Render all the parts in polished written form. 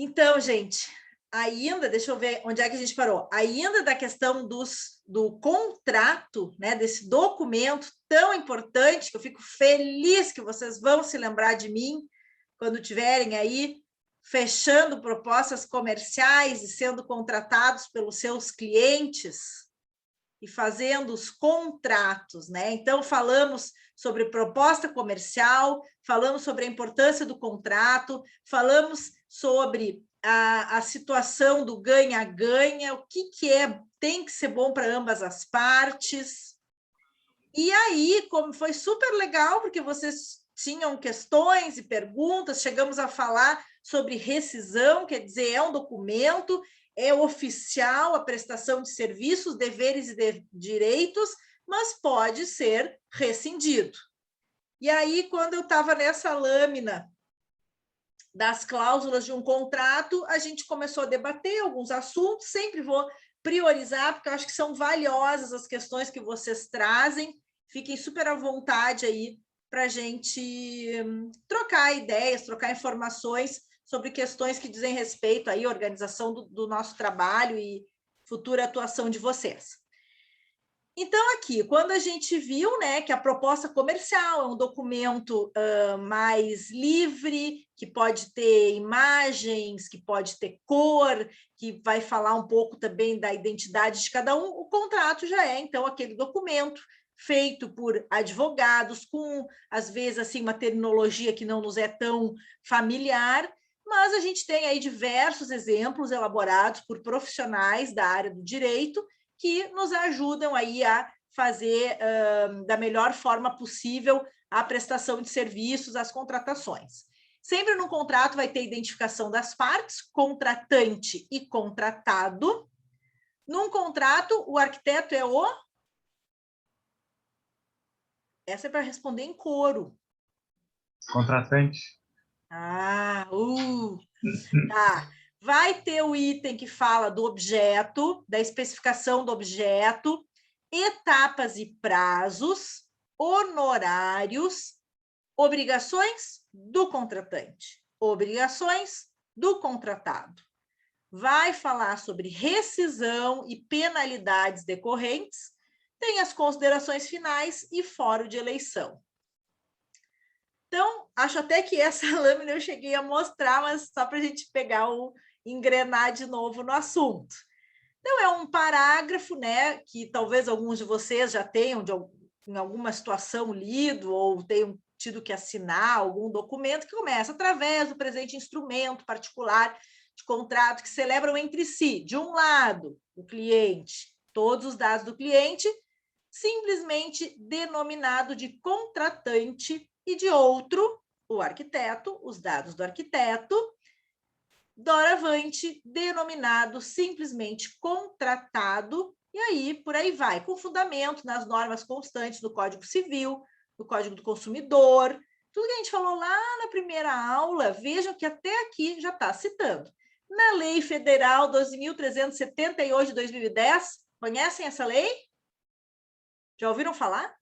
Então, gente, ainda, deixa eu ver onde é que a gente parou. Ainda da questão do contrato, né, desse documento tão importante, que eu fico feliz que vocês vão se lembrar de mim quando tiverem aí fechando propostas comerciais e sendo contratados pelos seus clientes e fazendo os contratos, né? Então, falamos sobre proposta comercial, falamos sobre a importância do contrato, falamos sobre a situação do ganha-ganha, o que tem que ser bom para ambas as partes. E aí, como foi super legal, porque vocês tinham questões e perguntas, chegamos a falar sobre rescisão, quer dizer, é um documento, é oficial a prestação de serviços, deveres e direitos, mas pode ser rescindido. E aí, quando eu estava nessa lâmina das cláusulas de um contrato, a gente começou a debater alguns assuntos, sempre vou priorizar, porque eu acho que são valiosas as questões que vocês trazem, fiquem super à vontade aí para a gente trocar ideias, trocar informações sobre questões que dizem respeito aí à organização do nosso trabalho e futura atuação de vocês. Então, aqui, quando a gente viu, né, que a proposta comercial é um documento mais livre, que pode ter imagens, que pode ter cor, que vai falar um pouco também da identidade de cada um, o contrato já é, então, aquele documento feito por advogados, com, às vezes, assim, uma terminologia que não nos é tão familiar, mas a gente tem aí diversos exemplos elaborados por profissionais da área do direito, que nos ajudam aí a fazer da melhor forma possível a prestação de serviços, as contratações. Sempre no contrato vai ter identificação das partes, contratante e contratado. Num contrato, o arquiteto é o... Essa é para responder em coro. Contratante. Tá. Vai ter o item que fala do objeto, da especificação do objeto, etapas e prazos, honorários, obrigações do contratante, obrigações do contratado. Vai falar sobre rescisão e penalidades decorrentes, tem as considerações finais e fórum de eleição. Então, acho até que essa lâmina eu cheguei a mostrar, mas só para a gente pegar engrenar de novo no assunto. Então, é um parágrafo, né, que talvez alguns de vocês já tenham, em alguma situação, lido ou tenham tido que assinar algum documento que começa através do presente instrumento particular de contrato que celebram entre si, de um lado, o cliente, todos os dados do cliente, simplesmente denominado de contratante, e de outro, o arquiteto, os dados do arquiteto, doravante, denominado simplesmente contratado, e aí por aí vai, com fundamento nas normas constantes do Código Civil, do Código do Consumidor, tudo que a gente falou lá na primeira aula, vejam que até aqui já está citando. Na Lei Federal 12.378 de 2010, conhecem essa lei? Já ouviram falar?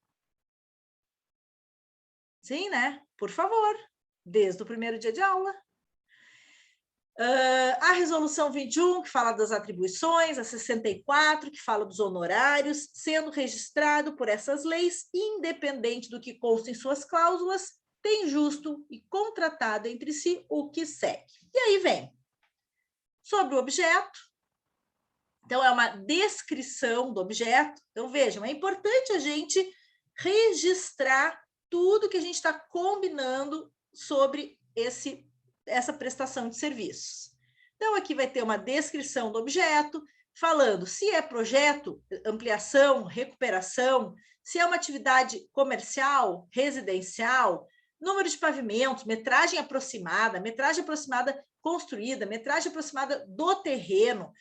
Sim, né? Por favor, desde o primeiro dia de aula. A resolução 21, que fala das atribuições, a 64, que fala dos honorários, sendo registrado por essas leis, independente do que consta em suas cláusulas, tem justo e contratado entre si o que segue. E aí vem sobre o objeto. Então, é uma descrição do objeto. Então, vejam, é importante a gente registrar tudo que a gente está combinando sobre essa prestação de serviços. Então, aqui vai ter uma descrição do objeto, falando se é projeto, ampliação, recuperação, se é uma atividade comercial, residencial, número de pavimentos, metragem aproximada construída, metragem aproximada do terreno,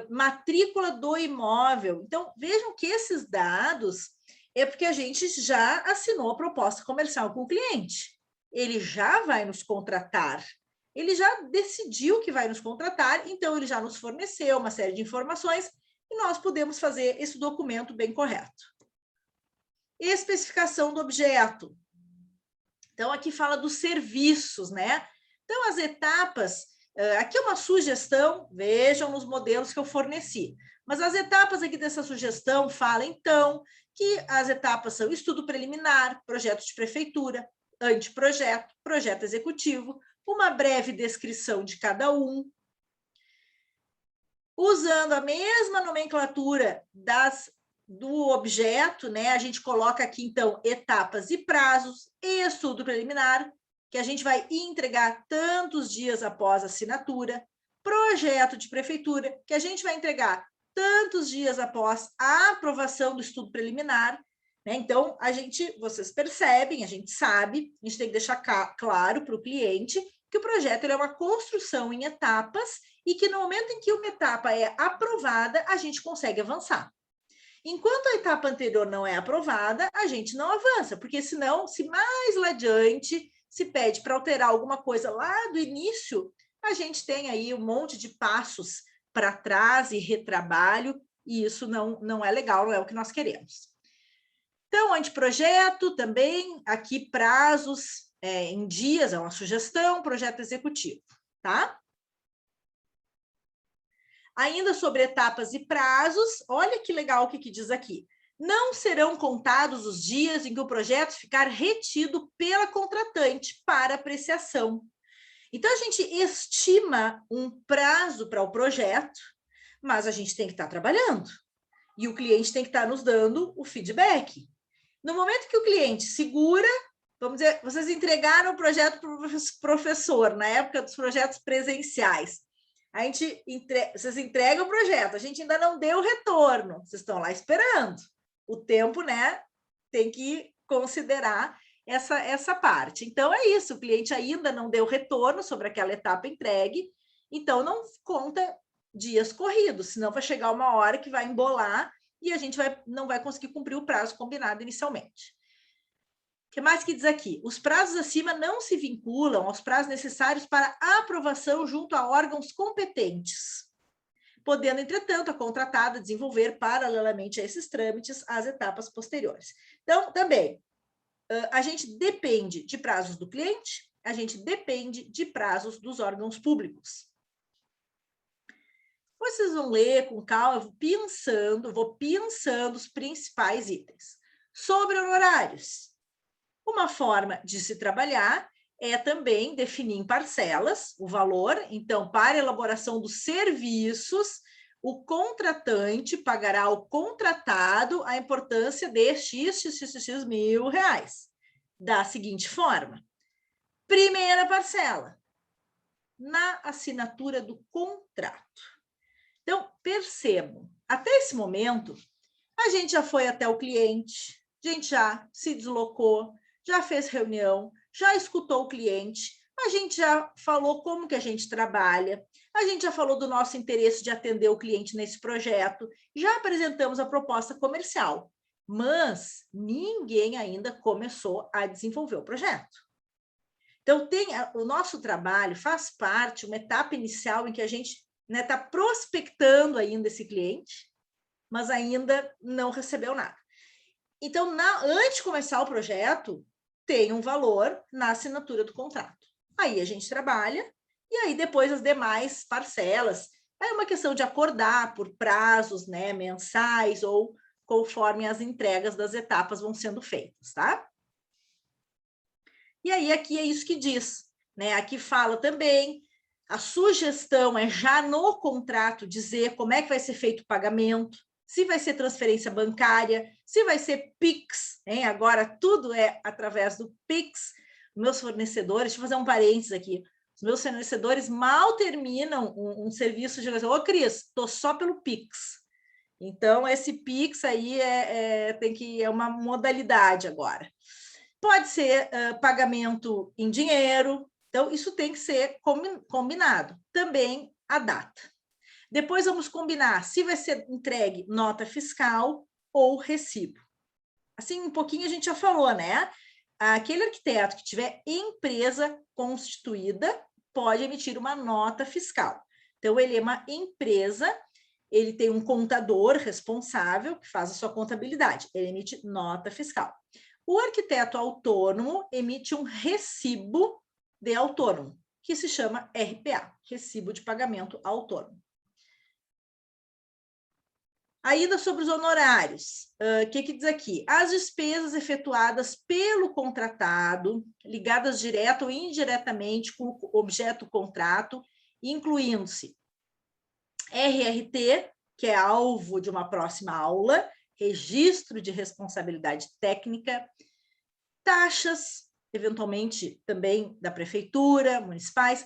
matrícula do imóvel. Então, vejam que esses dados é porque a gente já assinou a proposta comercial com o cliente. Ele já vai nos contratar, ele já decidiu que vai nos contratar, então ele já nos forneceu uma série de informações e nós podemos fazer esse documento bem correto. Especificação do objeto. Então, aqui fala dos serviços, né? Então, as etapas Aqui é uma sugestão, vejam nos modelos que eu forneci. Mas as etapas aqui dessa sugestão falam, então, que as etapas são estudo preliminar, projeto de prefeitura, anteprojeto, projeto executivo, uma breve descrição de cada um, usando a mesma nomenclatura do objeto, né? A gente coloca aqui, então, etapas e prazos, e estudo preliminar, que a gente vai entregar tantos dias após a assinatura, projeto de prefeitura, que a gente vai entregar tantos dias após a aprovação do estudo preliminar, né? Então, vocês percebem, a gente sabe, a gente tem que deixar claro para o cliente que o projeto é uma construção em etapas e que no momento em que uma etapa é aprovada, a gente consegue avançar. Enquanto a etapa anterior não é aprovada, a gente não avança, porque senão, se mais lá adiante se pede para alterar alguma coisa lá do início, a gente tem aí um monte de passos para trás e retrabalho, e isso não é legal, não é o que nós queremos. Então, anteprojeto também, aqui prazos em dias, é uma sugestão, projeto executivo, tá? Ainda sobre etapas e prazos, olha que legal o que diz aqui. Não serão contados os dias em que o projeto ficar retido pela contratante para apreciação. Então, a gente estima um prazo para o projeto, mas a gente tem que estar trabalhando. E o cliente tem que estar nos dando o feedback. No momento que o cliente segura, vamos dizer, vocês entregaram o projeto para o professor, na época dos projetos presenciais. Vocês entregam o projeto, a gente ainda não deu o retorno, vocês estão lá esperando. O tempo, né, tem que considerar essa parte. Então, é isso, o cliente ainda não deu retorno sobre aquela etapa entregue, então não conta dias corridos, senão vai chegar uma hora que vai embolar e a gente não vai conseguir cumprir o prazo combinado inicialmente. O que mais que diz aqui? Os prazos acima não se vinculam aos prazos necessários para aprovação junto a órgãos competentes, podendo, entretanto, a contratada desenvolver paralelamente a esses trâmites as etapas posteriores. Então, também, a gente depende de prazos do cliente, a gente depende de prazos dos órgãos públicos. Vocês vão ler com calma, eu vou pensando os principais itens. Sobre honorários. Uma forma de se trabalhar é também definir em parcelas o valor. Então, para a elaboração dos serviços, o contratante pagará ao contratado a importância de x mil reais. Da seguinte forma: primeira parcela, na assinatura do contrato. Então, percebam, até esse momento, a gente já foi até o cliente, a gente já se deslocou, já fez reunião, já escutou o cliente, a gente já falou como que a gente trabalha, a gente já falou do nosso interesse de atender o cliente nesse projeto, já apresentamos a proposta comercial, mas ninguém ainda começou a desenvolver o projeto. Então, o nosso trabalho faz parte, uma etapa inicial em que a gente está prospectando ainda esse cliente, mas ainda não recebeu nada. Então, antes de começar o projeto, tem um valor na assinatura do contrato. Aí a gente trabalha, e aí depois as demais parcelas. É uma questão de acordar por prazos, né, mensais, ou conforme as entregas das etapas vão sendo feitas, tá? E aí aqui é isso que diz, né? Aqui fala também, a sugestão é já no contrato dizer como é que vai ser feito o pagamento, se vai ser transferência bancária, se vai ser Pix, hein? Agora tudo é através do Pix. Meus fornecedores, deixa eu fazer um parênteses aqui, os meus fornecedores mal terminam um serviço de... Ô, Cris, estou só pelo Pix. Então, esse Pix aí é uma modalidade agora. Pode ser pagamento em dinheiro, então isso tem que ser combinado. Também a data. Depois vamos combinar se vai ser entregue nota fiscal ou recibo. Assim, um pouquinho a gente já falou, né? Aquele arquiteto que tiver empresa constituída pode emitir uma nota fiscal. Então, ele é uma empresa, ele tem um contador responsável que faz a sua contabilidade, ele emite nota fiscal. O arquiteto autônomo emite um recibo de autônomo. que se chama RPA, Recibo de Pagamento Autônomo. Ainda sobre os honorários, o que diz aqui? As despesas efetuadas pelo contratado, ligadas direta ou indiretamente com o objeto contrato, incluindo-se RRT, que é alvo de uma próxima aula, registro de responsabilidade técnica, taxas, eventualmente também da prefeitura, municipais,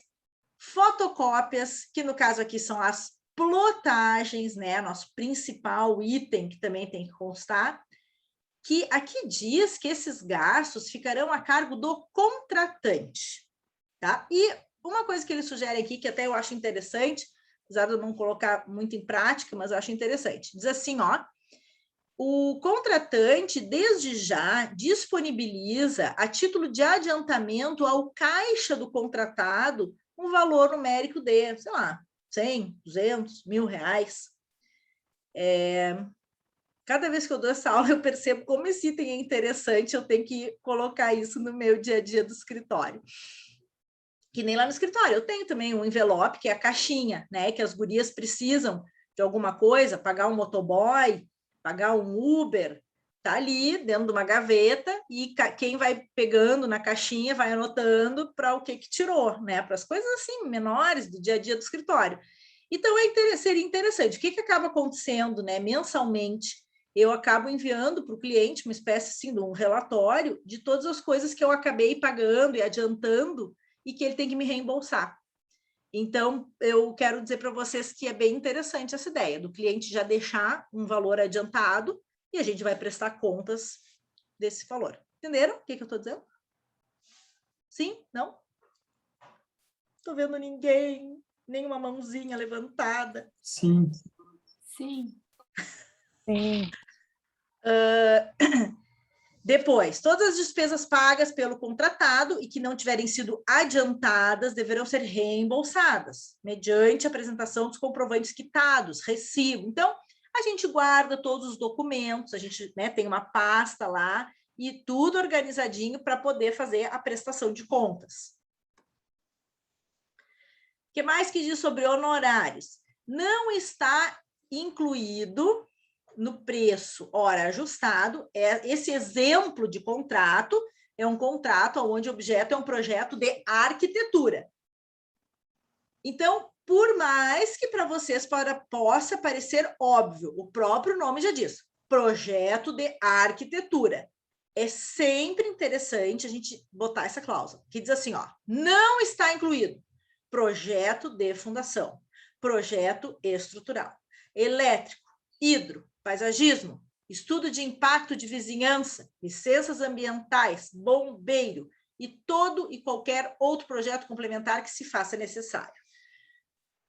fotocópias, que no caso aqui são as plotagens, né? Nosso principal item que também tem que constar, que aqui diz que esses gastos ficarão a cargo do contratante, tá? E uma coisa que ele sugere aqui, que até eu acho interessante, apesar de eu não colocar muito em prática, mas eu acho interessante, diz assim, ó, o contratante, desde já, disponibiliza, a título de adiantamento ao caixa do contratado, um valor numérico de, sei lá, 100, 200, R$1.000. Cada vez que eu dou essa aula, eu percebo como esse item é interessante, eu tenho que colocar isso no meu dia a dia do escritório. Que nem lá no escritório, eu tenho também um envelope, que é a caixinha, né? Que as gurias precisam de alguma coisa, pagar um motoboy, pagar um Uber, tá ali dentro de uma gaveta e quem vai pegando na caixinha vai anotando para o que tirou, né? Para as coisas assim menores do dia a dia do escritório. Então seria interessante. O que acaba acontecendo, né? Mensalmente, eu acabo enviando para o cliente uma espécie assim, de um relatório de todas as coisas que eu acabei pagando e adiantando e que ele tem que me reembolsar. Então, eu quero dizer para vocês que é bem interessante essa ideia do cliente já deixar um valor adiantado e a gente vai prestar contas desse valor. Entenderam o que eu estou dizendo? Sim? Não? Estou vendo ninguém, nenhuma mãozinha levantada. Sim. Sim. Sim. Depois, todas as despesas pagas pelo contratado e que não tiverem sido adiantadas deverão ser reembolsadas, mediante a apresentação dos comprovantes quitados, recibo. Então, a gente guarda todos os documentos, a gente, né, tem uma pasta lá e tudo organizadinho para poder fazer a prestação de contas. O que mais que diz sobre honorários? Não está incluído no preço hora ajustado, esse exemplo de contrato é um contrato onde o objeto é um projeto de arquitetura. Então, por mais que para vocês possa parecer óbvio, o próprio nome já diz, projeto de arquitetura. É sempre interessante a gente botar essa cláusula, que diz assim, ó, não está incluído projeto de fundação, projeto estrutural, elétrico, hidro, paisagismo, estudo de impacto de vizinhança, licenças ambientais, bombeiro e todo e qualquer outro projeto complementar que se faça necessário.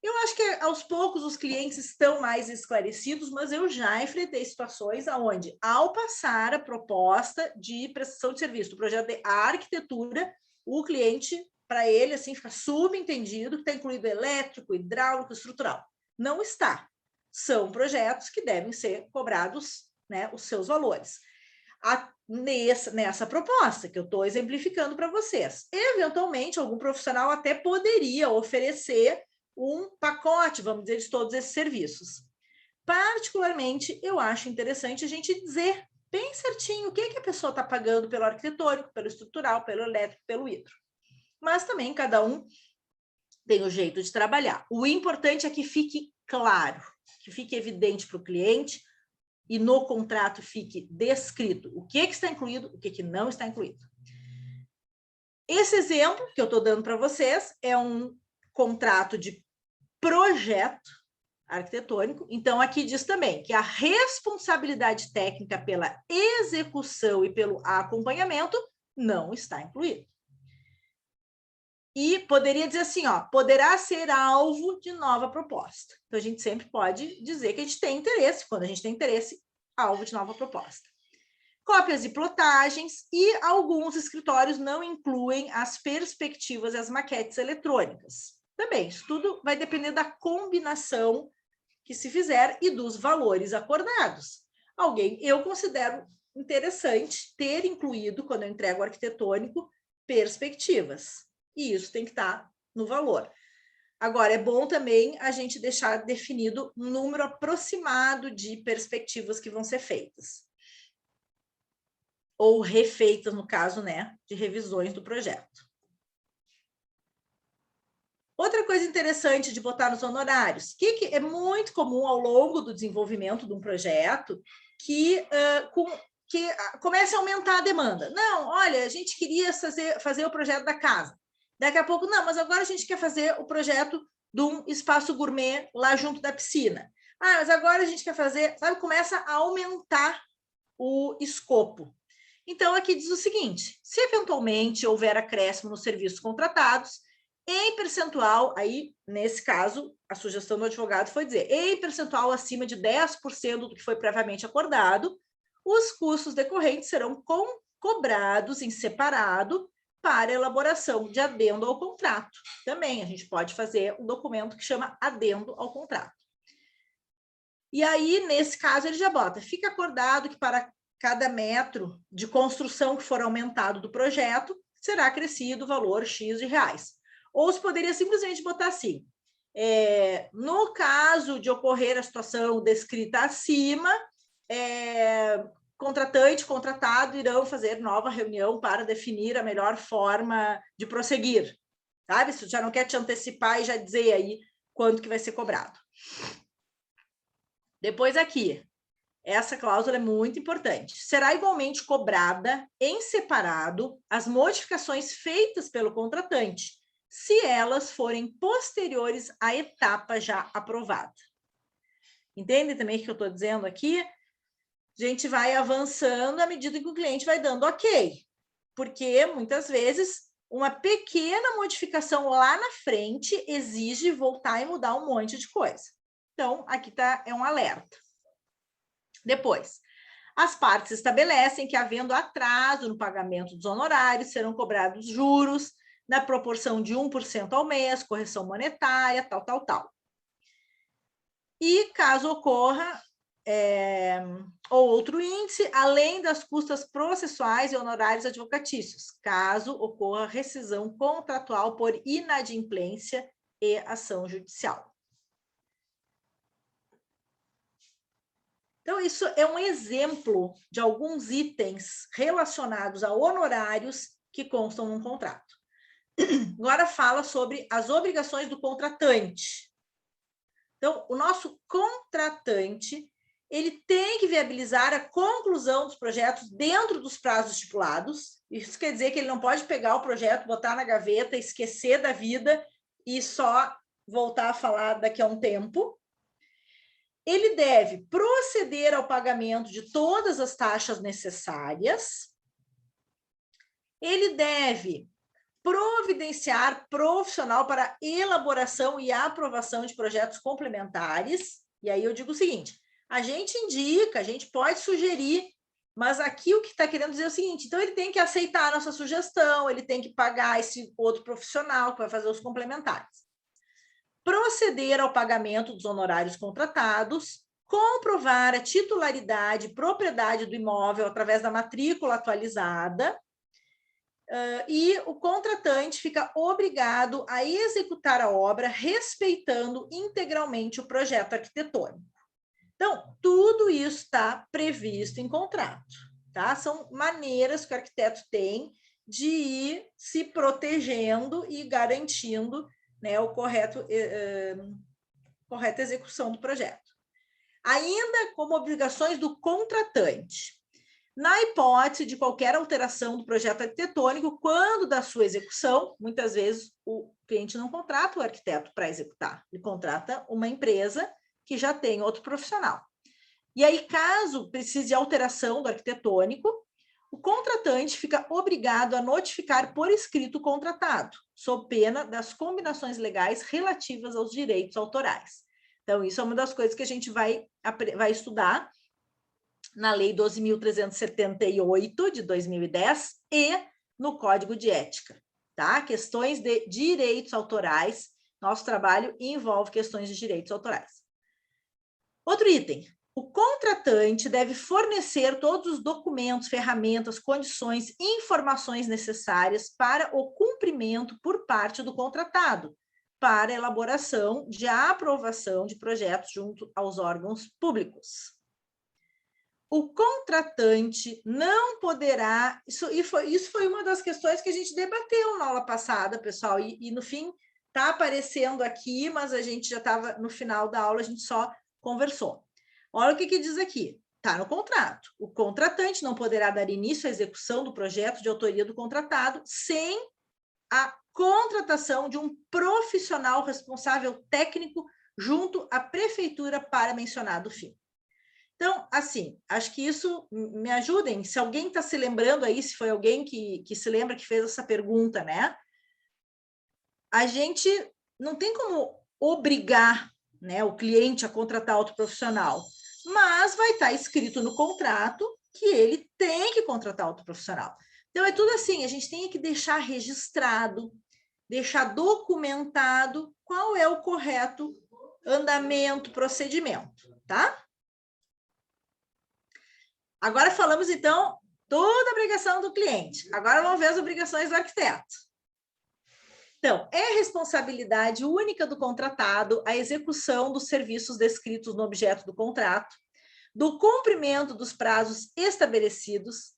Eu acho que aos poucos os clientes estão mais esclarecidos, mas eu já enfrentei situações onde, ao passar a proposta de prestação de serviço do projeto de arquitetura, o cliente, para ele, assim, fica subentendido que está incluído elétrico, hidráulico, estrutural. Não está. São projetos que devem ser cobrados, né, os seus valores. Nessa proposta que eu estou exemplificando para vocês. Eventualmente, algum profissional até poderia oferecer um pacote, vamos dizer, de todos esses serviços. Particularmente, eu acho interessante a gente dizer bem certinho o que a pessoa está pagando pelo arquitetônico, pelo estrutural, pelo elétrico, pelo hidro. Mas também cada um tem o jeito de trabalhar. O importante é que fique claro, que fique evidente para o cliente e no contrato fique descrito o que está incluído, o que não está incluído. Esse exemplo que eu estou dando para vocês é um contrato de projeto arquitetônico. Então, aqui diz também que a responsabilidade técnica pela execução e pelo acompanhamento não está incluída. E poderia dizer assim, ó, poderá ser alvo de nova proposta. Então, a gente sempre pode dizer que a gente tem interesse, quando a gente tem interesse, alvo de nova proposta. Cópias de plotagens e alguns escritórios não incluem as perspectivas e as maquetes eletrônicas. Também, isso tudo vai depender da combinação que se fizer e dos valores acordados. Eu considero interessante ter incluído, quando eu entrego o arquitetônico, perspectivas. E isso tem que estar no valor. Agora, é bom também a gente deixar definido um número aproximado de perspectivas que vão ser feitas. Ou refeitas, no caso, né, de revisões do projeto. Outra coisa interessante de botar nos honorários, que é muito comum ao longo do desenvolvimento de um projeto, que comece a aumentar a demanda. Não, olha, a gente queria fazer o projeto da casa. Daqui a pouco, não, mas agora a gente quer fazer o projeto de um espaço gourmet lá junto da piscina. Ah, mas agora a gente quer fazer, sabe, começa a aumentar o escopo. Então, aqui diz o seguinte, se eventualmente houver acréscimo nos serviços contratados, em percentual, aí, nesse caso, a sugestão do advogado foi dizer, em percentual acima de 10% do que foi previamente acordado, os custos decorrentes serão cobrados em separado para elaboração de adendo ao contrato. Também a gente pode fazer um documento que chama adendo ao contrato. E aí, nesse caso, ele já bota, fica acordado que para cada metro de construção que for aumentado do projeto, será acrescido o valor X de reais. Ou se poderia simplesmente botar assim, no caso de ocorrer a situação descrita acima, contratante e contratado irão fazer nova reunião para definir a melhor forma de prosseguir. Sabe? Você já não quer te antecipar e já dizer aí quanto que vai ser cobrado. Depois aqui, essa cláusula é muito importante. Será igualmente cobrada em separado as modificações feitas pelo contratante, se elas forem posteriores à etapa já aprovada. Entende também o que eu estou dizendo aqui? A gente vai avançando à medida que o cliente vai dando ok, porque muitas vezes uma pequena modificação lá na frente exige voltar e mudar um monte de coisa. Então, aqui é um alerta. Depois, as partes estabelecem que, havendo atraso no pagamento dos honorários, serão cobrados juros na proporção de 1% ao mês, correção monetária, tal. E, caso ocorra ou outro índice, além das custas processuais e honorários advocatícios, caso ocorra rescisão contratual por inadimplência e ação judicial. Então, isso é um exemplo de alguns itens relacionados a honorários que constam num contrato. Agora fala sobre as obrigações do contratante. Então, o nosso contratante, ele tem que viabilizar a conclusão dos projetos dentro dos prazos estipulados. Isso quer dizer que ele não pode pegar o projeto, botar na gaveta, esquecer da vida e só voltar a falar daqui a um tempo. Ele deve proceder ao pagamento de todas as taxas necessárias. Ele deve providenciar profissional para elaboração e aprovação de projetos complementares. E aí eu digo o seguinte, a gente indica, a gente pode sugerir, mas aqui o que está querendo dizer é o seguinte, então ele tem que aceitar a nossa sugestão, ele tem que pagar esse outro profissional que vai fazer os complementares. Proceder ao pagamento dos honorários contratados, comprovar a titularidade e propriedade do imóvel através da matrícula atualizada, e o contratante fica obrigado a executar a obra respeitando integralmente o projeto arquitetônico. Então, tudo isso está previsto em contrato, tá? São maneiras que o arquiteto tem de ir se protegendo e garantindo, né, a correta execução do projeto. Ainda como obrigações do contratante. Na hipótese de qualquer alteração do projeto arquitetônico, quando da sua execução, muitas vezes o cliente não contrata o arquiteto para executar, ele contrata uma empresa que já tem outro profissional. E aí, caso precise de alteração do arquitetônico, o contratante fica obrigado a notificar por escrito o contratado, sob pena das combinações legais relativas aos direitos autorais. Então, isso é uma das coisas que a gente vai estudar na Lei 12.378, de 2010, e no Código de Ética, tá? Questões de direitos autorais, nosso trabalho envolve questões de direitos autorais. Outro item, O contratante deve fornecer todos os documentos, ferramentas, condições e informações necessárias para o cumprimento por parte do contratado, para a elaboração de aprovação de projetos junto aos órgãos públicos. O contratante não poderá... Isso foi uma das questões que a gente debateu na aula passada, pessoal, e no fim está aparecendo aqui, mas a gente já estava no final da aula, a gente só conversou. Olha o que diz aqui, está no contrato. O contratante não poderá dar início à execução do projeto de autoria do contratado sem a contratação de um profissional responsável técnico junto à prefeitura para mencionado fim. Então, assim, acho que isso me ajudem. Se alguém está se lembrando aí, se foi alguém que se lembra que fez essa pergunta, né? A gente não tem como obrigar, né, o cliente a contratar outro profissional, mas vai estar escrito no contrato que ele tem que contratar outro profissional. Então, é tudo assim, a gente tem que deixar registrado, deixar documentado qual é o correto andamento, procedimento, tá? Agora falamos, então, toda a obrigação do cliente. Agora vamos ver as obrigações do arquiteto. Então, é responsabilidade única do contratado a execução dos serviços descritos no objeto do contrato, do cumprimento dos prazos estabelecidos,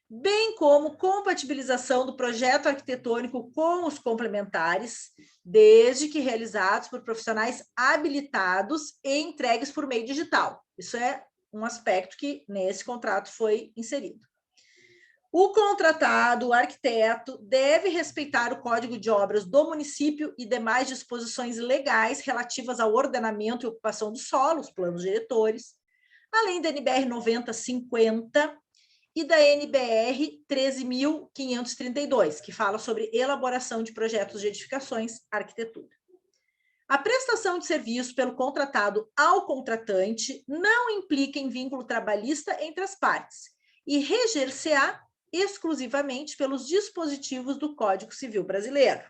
bem como compatibilização do projeto arquitetônico com os complementares, desde que realizados por profissionais habilitados e entregues por meio digital. Isso é um aspecto que nesse contrato foi inserido. O contratado, o arquiteto, deve respeitar o Código de Obras do município e demais disposições legais relativas ao ordenamento e ocupação do solo, os planos diretores, além da NBR 9050 e da NBR 13.532, que fala sobre elaboração de projetos de edificações, arquitetura. A prestação de serviço pelo contratado ao contratante não implica em vínculo trabalhista entre as partes e reger-se-á exclusivamente pelos dispositivos do Código Civil Brasileiro.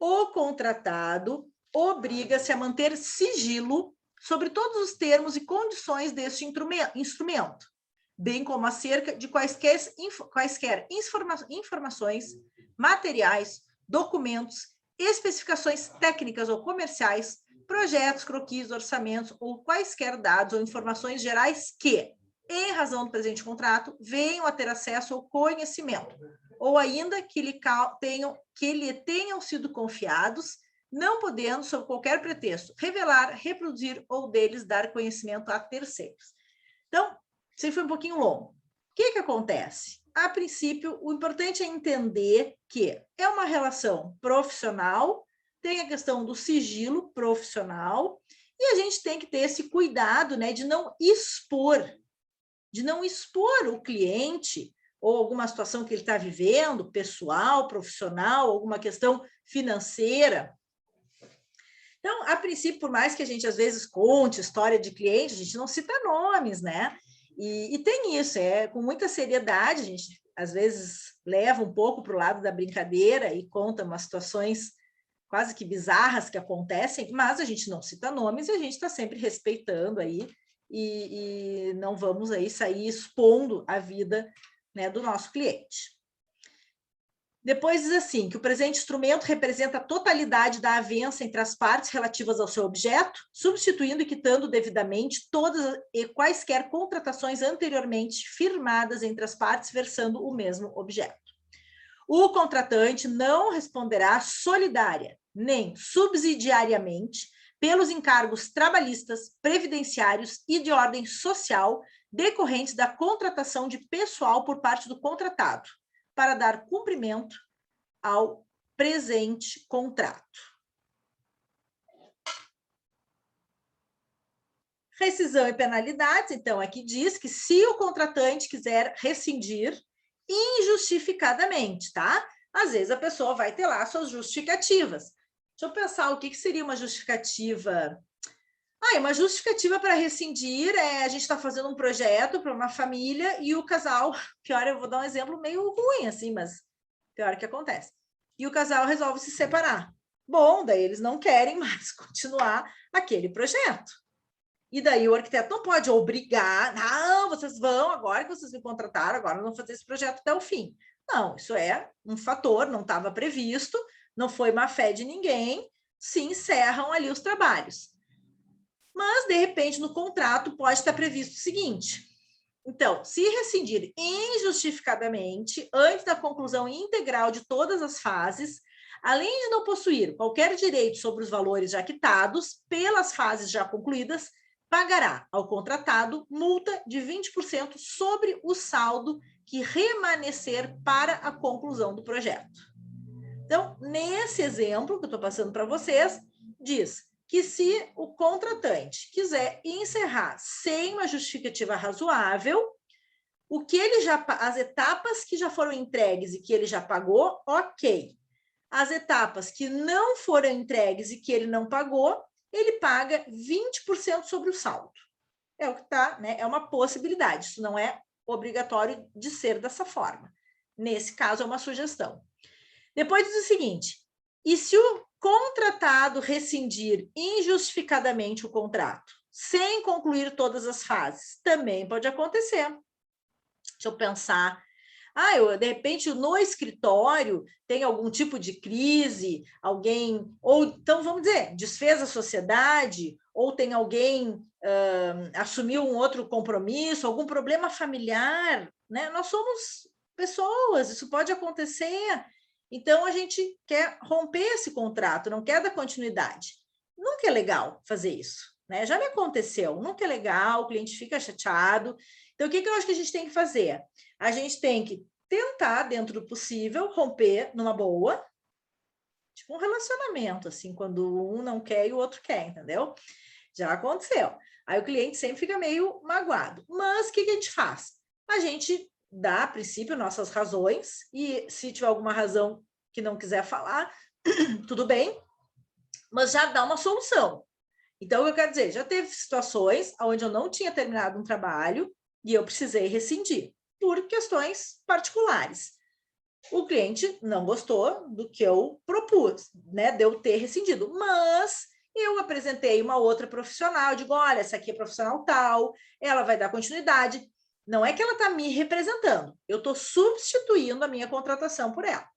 O contratado obriga-se a manter sigilo sobre todos os termos e condições deste instrumento, bem como acerca de quaisquer informações, materiais, documentos, especificações técnicas ou comerciais, projetos, croquis, orçamentos ou quaisquer dados ou informações gerais que, em razão do presente contrato, venham a ter acesso ao conhecimento, ou ainda que lhe tenham sido confiados, não podendo, sob qualquer pretexto, revelar, reproduzir ou deles dar conhecimento a terceiros. Então, isso aí foi um pouquinho longo. O que acontece? A princípio, o importante é entender que é uma relação profissional, tem a questão do sigilo profissional, e a gente tem que ter esse cuidado, né, de não expor o cliente ou alguma situação que ele está vivendo, pessoal, profissional, alguma questão financeira. Então, a princípio, por mais que a gente às vezes conte história de cliente, a gente não cita nomes, né? E tem isso, com muita seriedade, a gente às vezes leva um pouco para o lado da brincadeira e conta umas situações quase que bizarras que acontecem, mas a gente não cita nomes e a gente está sempre respeitando aí e não vamos aí sair expondo a vida, né, do nosso cliente. Depois diz assim, que o presente instrumento representa a totalidade da avença entre as partes relativas ao seu objeto, substituindo e quitando devidamente todas e quaisquer contratações anteriormente firmadas entre as partes versando o mesmo objeto. O contratante não responderá solidária, nem subsidiariamente, pelos encargos trabalhistas, previdenciários e de ordem social decorrentes da contratação de pessoal por parte do contratado, para dar cumprimento ao presente contrato. Rescisão e penalidades, então, aqui diz que se o contratante quiser rescindir injustificadamente, tá? Às vezes a pessoa vai ter lá suas justificativas. Deixa eu pensar o que seria uma justificativa. Uma justificativa para rescindir a gente está fazendo um projeto para uma família e o casal, pior, eu vou dar um exemplo meio ruim, assim, mas pior que acontece. E o casal resolve se separar. Bom, daí eles não querem mais continuar aquele projeto. E daí o arquiteto não pode obrigar, não, vocês vão, agora que vocês me contrataram, agora vão fazer esse projeto até o fim. Não, isso é um fator, não estava previsto, não foi má fé de ninguém, se encerram ali os trabalhos. Mas, de repente, no contrato pode estar previsto o seguinte: então, se rescindir injustificadamente antes da conclusão integral de todas as fases, além de não possuir qualquer direito sobre os valores já quitados pelas fases já concluídas, pagará ao contratado multa de 20% sobre o saldo que remanescer para a conclusão do projeto. Então, nesse exemplo que eu estou passando para vocês, diz que se o contratante quiser encerrar sem uma justificativa razoável, o que ele já, as etapas que já foram entregues e que ele já pagou, ok. As etapas que não foram entregues e que ele não pagou, ele paga 20% sobre o saldo. É o que está, né? É uma possibilidade. Isso não é obrigatório de ser dessa forma. Nesse caso, é uma sugestão. Depois diz o seguinte: e se o contratado rescindir injustificadamente o contrato, sem concluir todas as fases? Também pode acontecer. Deixa eu pensar. De repente, no escritório tem algum tipo de crise, alguém, ou então, vamos dizer, desfez a sociedade, ou tem alguém assumiu um outro compromisso, algum problema familiar, né? Nós somos pessoas, isso pode acontecer. Então, a gente quer romper esse contrato, não quer dar continuidade. Nunca é legal fazer isso, né? Já me aconteceu, nunca é legal, o cliente fica chateado. Então, o que eu acho que a gente tem que fazer? A gente tem que tentar, dentro do possível, romper numa boa, tipo um relacionamento, assim, quando um não quer e o outro quer, entendeu? Já aconteceu. Aí o cliente sempre fica meio magoado. Mas o que a gente faz? A gente dá, a princípio, nossas razões, e se tiver alguma razão que não quiser falar, tudo bem, mas já dá uma solução. Então, o que eu quero dizer, já teve situações onde eu não tinha terminado um trabalho e eu precisei rescindir, por questões particulares. O cliente não gostou do que eu propus, né, de eu ter rescindido, mas eu apresentei uma outra profissional, digo, olha, essa aqui é profissional tal, ela vai dar continuidade. Não é que ela está me representando, eu estou substituindo a minha contratação por ela.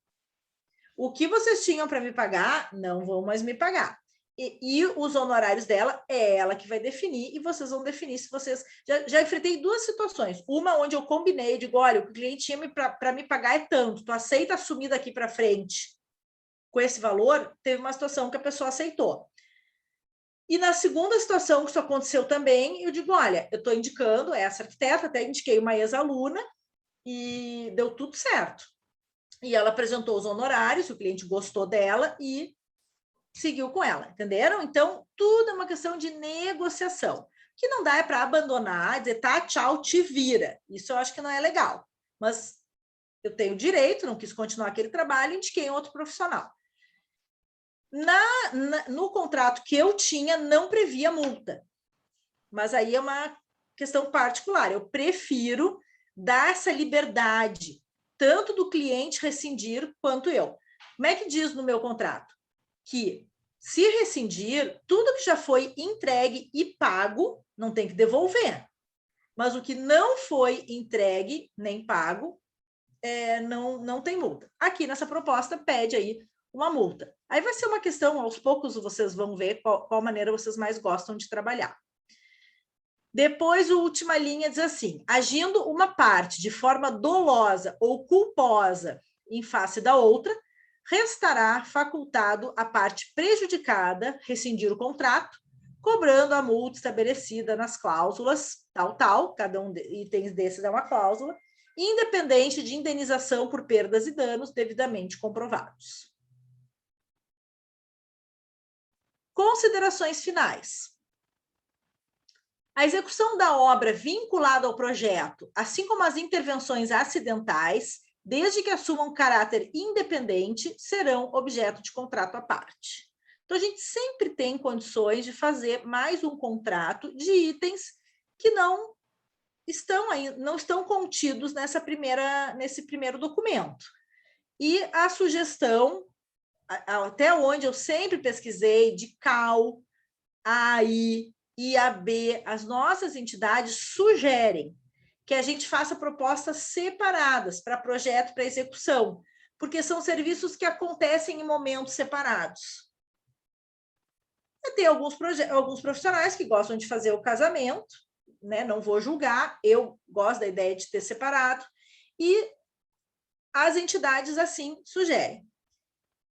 O que vocês tinham para me pagar, não vão mais me pagar. E os honorários dela é ela que vai definir, e vocês vão definir se vocês... Já enfrentei duas situações. Uma onde eu combinei, digo, olha, o que o cliente tinha para me pagar é tanto, tu aceita assumir daqui para frente com esse valor? Teve uma situação que a pessoa aceitou. E na segunda situação que isso aconteceu também, eu digo, olha, eu estou indicando essa arquiteta, até indiquei uma ex-aluna, e deu tudo certo. E ela apresentou os honorários, o cliente gostou dela e seguiu com ela, entenderam? Então, tudo é uma questão de negociação. O que não dá é para abandonar, dizer, tá, tchau, te vira. Isso eu acho que não é legal. Mas eu tenho direito, não quis continuar aquele trabalho, indiquei outro profissional. No contrato que eu tinha, não previa multa. Mas aí é uma questão particular. Eu prefiro dar essa liberdade, tanto do cliente rescindir quanto eu. Como é que diz no meu contrato? Que se rescindir, tudo que já foi entregue e pago não tem que devolver. Mas o que não foi entregue nem pago, não tem multa. Aqui nessa proposta pede aí uma multa. Aí vai ser uma questão, aos poucos vocês vão ver qual maneira vocês mais gostam de trabalhar. Depois, a última linha diz assim: agindo uma parte de forma dolosa ou culposa em face da outra, restará facultado a parte prejudicada rescindir o contrato, cobrando a multa estabelecida nas cláusulas, tal, cada um itens desses é uma cláusula, independente de indenização por perdas e danos devidamente comprovados. Considerações finais. A execução da obra vinculada ao projeto, assim como as intervenções acidentais, desde que assumam caráter independente, serão objeto de contrato à parte. Então, a gente sempre tem condições de fazer mais um contrato de itens que não estão contidos nesse primeiro documento. E a sugestão até onde eu sempre pesquisei, de CAL, AI, IAB, as nossas entidades sugerem que a gente faça propostas separadas para projeto, para execução, porque são serviços que acontecem em momentos separados. Tem alguns profissionais que gostam de fazer o casamento, né? Não vou julgar, eu gosto da ideia de ter separado, e as entidades assim sugerem.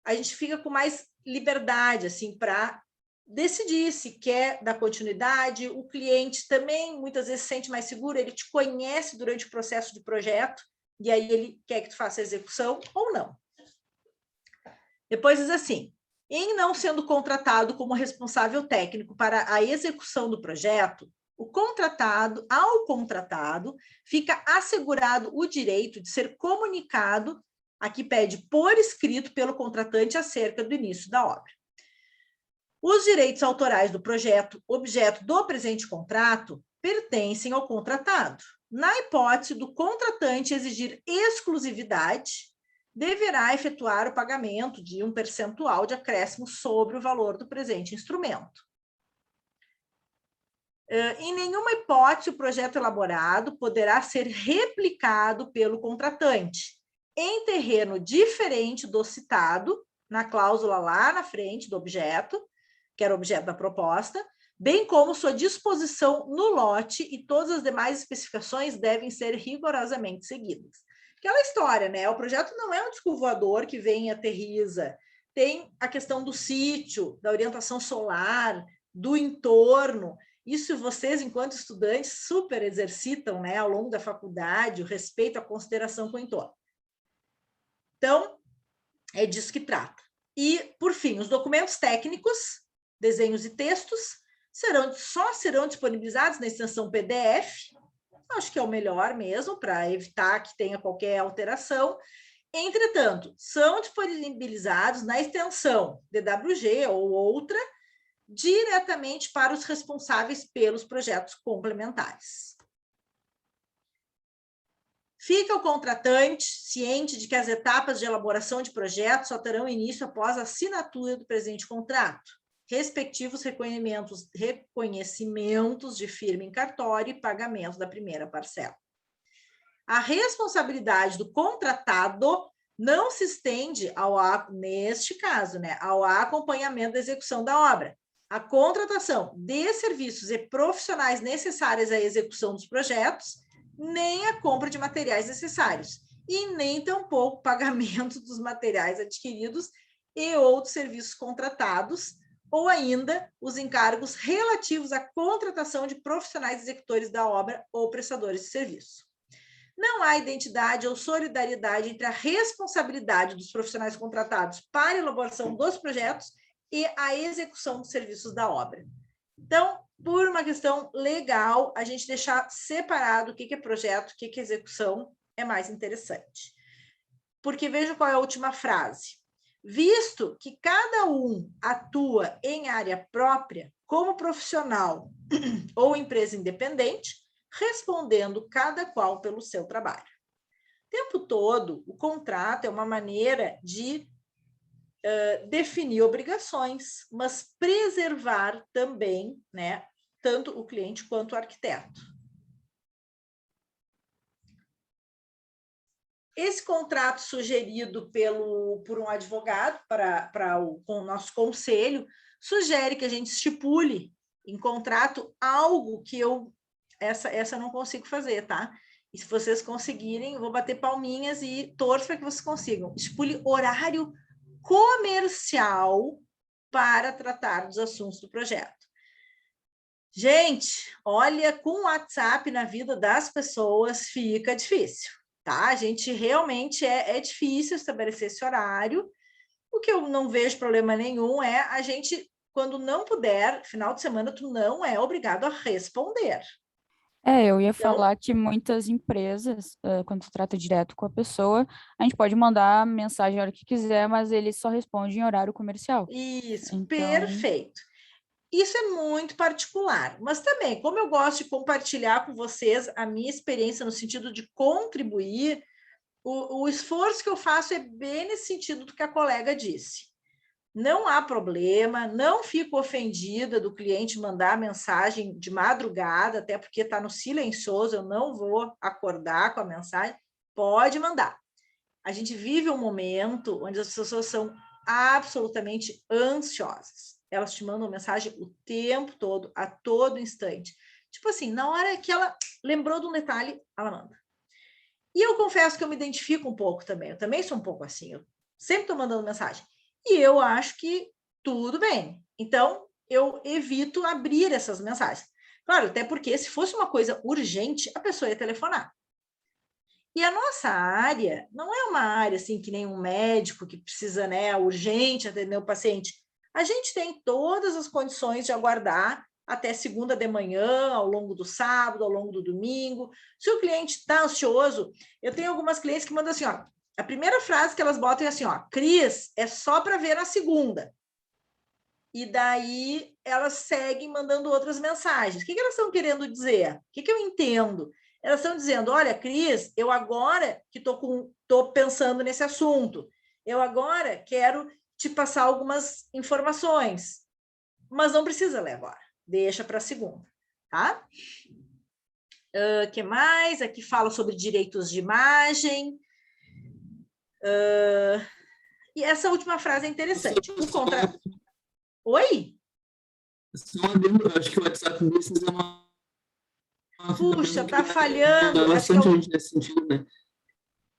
A gente fica com mais liberdade assim para decidir se quer dar continuidade. O cliente também muitas vezes se sente mais seguro, ele te conhece durante o processo de projeto e aí ele quer que tu faça a execução ou não. Depois diz assim: em não sendo contratado como responsável técnico para a execução do projeto, ao contratado, fica assegurado o direito de ser comunicado, aqui pede por escrito pelo contratante acerca do início da obra. Os direitos autorais do projeto, objeto do presente contrato, pertencem ao contratado. Na hipótese do contratante exigir exclusividade, deverá efetuar o pagamento de um percentual de acréscimo sobre o valor do presente instrumento. Em nenhuma hipótese, o projeto elaborado poderá ser replicado pelo contratante em terreno diferente do citado na cláusula lá na frente do objeto, que era o objeto da proposta, bem como sua disposição no lote e todas as demais especificações devem ser rigorosamente seguidas. Aquela história, né? O projeto não é um disco voador que vem e aterriza. Tem a questão do sítio, da orientação solar, do entorno. Isso vocês, enquanto estudantes, super exercitam, né, ao longo da faculdade, o respeito, a consideração com o entorno. Então, é disso que trata. E, por fim, os documentos técnicos, desenhos e textos, só serão disponibilizados na extensão PDF, acho que é o melhor mesmo, para evitar que tenha qualquer alteração. Entretanto, são disponibilizados na extensão DWG ou outra, diretamente para os responsáveis pelos projetos complementares. Fica o contratante ciente de que as etapas de elaboração de projetos só terão início após a assinatura do presente contrato, respectivos reconhecimentos de firma em cartório e pagamento da primeira parcela. A responsabilidade do contratado não se estende neste caso, né, ao acompanhamento da execução da obra, a contratação de serviços e profissionais necessários à execução dos projetos, nem a compra de materiais necessários, e nem tampouco o pagamento dos materiais adquiridos e outros serviços contratados, ou ainda os encargos relativos à contratação de profissionais executores da obra ou prestadores de serviço. Não há identidade ou solidariedade entre a responsabilidade dos profissionais contratados para a elaboração dos projetos e a execução dos serviços da obra. Então, por uma questão legal, a gente deixar separado o que é projeto, o que é execução, é mais interessante. Porque vejam qual é a última frase. Visto que cada um atua em área própria, como profissional ou empresa independente, respondendo cada qual pelo seu trabalho. O tempo todo, o contrato é uma maneira de definir obrigações, mas preservar também, né, tanto o cliente quanto o arquiteto. Esse contrato sugerido por um advogado para o nosso conselho sugere que a gente estipule em contrato algo que essa eu não consigo fazer, tá? E se vocês conseguirem, eu vou bater palminhas e torço para que vocês consigam. Estipule horário comercial para tratar dos assuntos do projeto. Gente, olha, com o WhatsApp na vida das pessoas fica difícil, tá? A gente realmente é difícil estabelecer esse horário. O que eu não vejo problema nenhum é a gente, quando não puder, final de semana, tu não é obrigado a responder. Eu ia falar que muitas empresas, quando se trata direto com a pessoa, a gente pode mandar mensagem a hora que quiser, mas ele só responde em horário comercial. Isso, então... perfeito. Isso é muito particular, mas também, como eu gosto de compartilhar com vocês a minha experiência no sentido de contribuir, o esforço que eu faço é bem nesse sentido do que a colega disse. não há problema, não fico ofendida do cliente mandar mensagem de madrugada, até porque está no silencioso, eu não vou acordar com a mensagem, pode mandar. A gente vive um momento onde as pessoas são absolutamente ansiosas. Elas te mandam mensagem o tempo todo, a todo instante. Tipo assim, na hora que ela lembrou de um detalhe, ela manda. E eu confesso que eu me identifico um pouco também. Eu também sou um pouco assim. Eu sempre estou mandando mensagem. E eu acho que tudo bem. Então, eu evito abrir essas mensagens. Claro, até porque se fosse uma coisa urgente, a pessoa ia telefonar. E a nossa área não é uma área assim que nem um médico que precisa, né, urgente atender o paciente. A gente tem todas as condições de aguardar até segunda de manhã, ao longo do sábado, ao longo do domingo. Se o cliente está ansioso, eu tenho algumas clientes que mandam assim, ó, a primeira frase que elas botam é assim, ó, Cris, é só para ver na segunda. E daí elas seguem mandando outras mensagens. O que elas estão querendo dizer? O que eu entendo? Elas estão dizendo, olha, Cris, eu agora que estou pensando nesse assunto, eu agora quero te passar algumas informações, mas não precisa ler agora, deixa para a segunda, tá? O que mais? Aqui fala sobre direitos de imagem. E essa última frase é interessante. O contra... Oi? Acho que o WhatsApp desses é uma Puxa, tá falhando. Acho que bastante gente nesse sentido, né?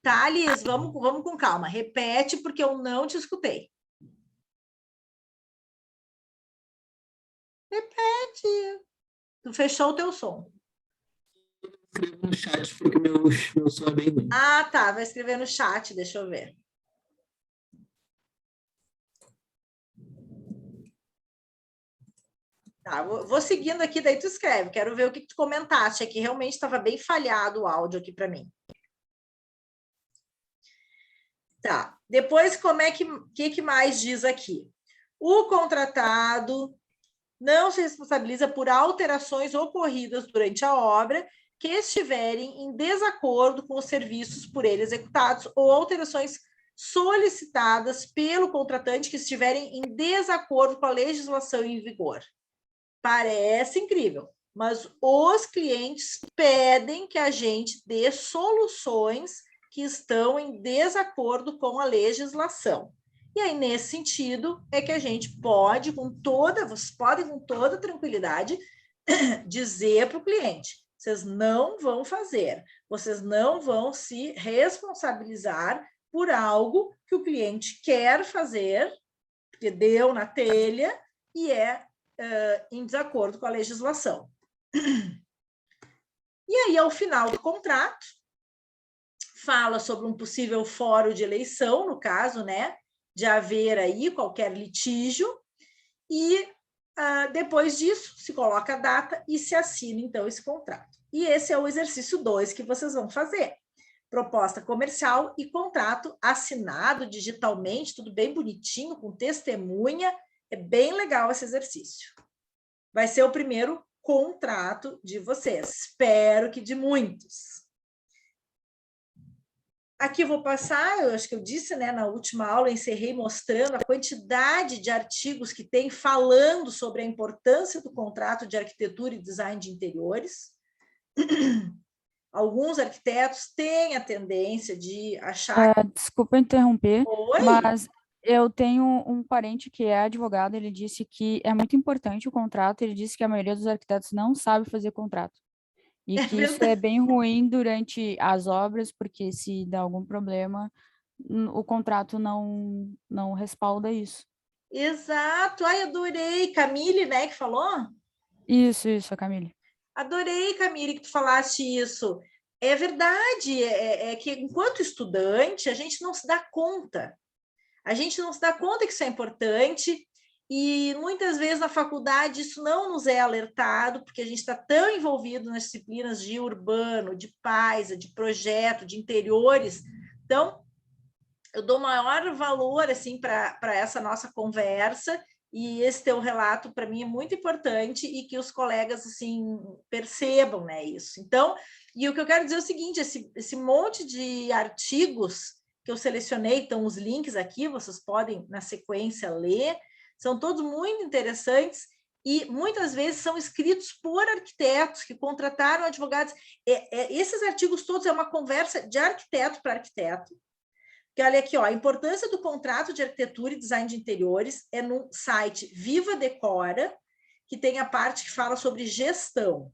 Thales, vamos com calma. Repete, porque eu não te escutei. Repete. Tu fechou o teu som. Escreva no chat, porque meu som é bem ruim. Ah, tá. Vai escrever no chat, deixa eu ver. Tá, vou seguindo aqui, daí tu escreve. Quero ver o que tu comentaste aqui. Realmente estava bem falhado o áudio aqui para mim. Tá. Depois, como é que mais diz aqui? O contratado não se responsabiliza por alterações ocorridas durante a obra que estiverem em desacordo com os serviços por ele executados ou alterações solicitadas pelo contratante que estiverem em desacordo com a legislação em vigor. Parece incrível, mas os clientes pedem que a gente dê soluções que estão em desacordo com a legislação. E aí, nesse sentido, é que a gente pode, vocês podem com toda tranquilidade, dizer para o cliente, vocês não vão fazer, vocês não vão se responsabilizar por algo que o cliente quer fazer, porque deu na telha e é em desacordo com a legislação. E aí, ao final do contrato, fala sobre um possível fórum de eleição, no caso, né, de haver aí qualquer litígio, e depois disso se coloca a data e se assina, então, esse contrato. E esse é o exercício 2 que vocês vão fazer. Proposta comercial e contrato assinado digitalmente, tudo bem bonitinho, com testemunha. É bem legal esse exercício. Vai ser o primeiro contrato de vocês. Espero que de muitos. Aqui eu vou passar, eu acho que eu disse, né, na última aula, eu encerrei mostrando a quantidade de artigos que tem falando sobre a importância do contrato de arquitetura e design de interiores. Alguns arquitetos têm a tendência de achar... Desculpa interromper, Oi? mas eu tenho um parente que é advogado, ele disse que é muito importante o contrato, ele disse que a maioria dos arquitetos não sabe fazer contrato. E que isso é bem ruim durante as obras, porque se dá algum problema, o contrato não respalda isso. Exato. Ai, adorei. Camille, né, que falou? Isso, a Camille. Adorei, Camille, que tu falaste isso. É verdade, é que enquanto estudante, a gente não se dá conta. A gente não se dá conta que isso é importante e muitas vezes na faculdade isso não nos é alertado, porque a gente está tão envolvido nas disciplinas de urbano, de paisa, de projeto, de interiores. Então, eu dou maior valor assim para essa nossa conversa e esse teu relato para mim é muito importante e que os colegas assim percebam, né, isso. Então, e o que eu quero dizer é o seguinte, esse monte de artigos que eu selecionei, estão os links aqui, vocês podem, na sequência, ler. São todos muito interessantes e, muitas vezes, são escritos por arquitetos que contrataram advogados. Esses artigos todos é uma conversa de arquiteto para arquiteto. Que olha aqui, ó, a importância do contrato de arquitetura e design de interiores é no site Viva Decora, que tem a parte que fala sobre gestão.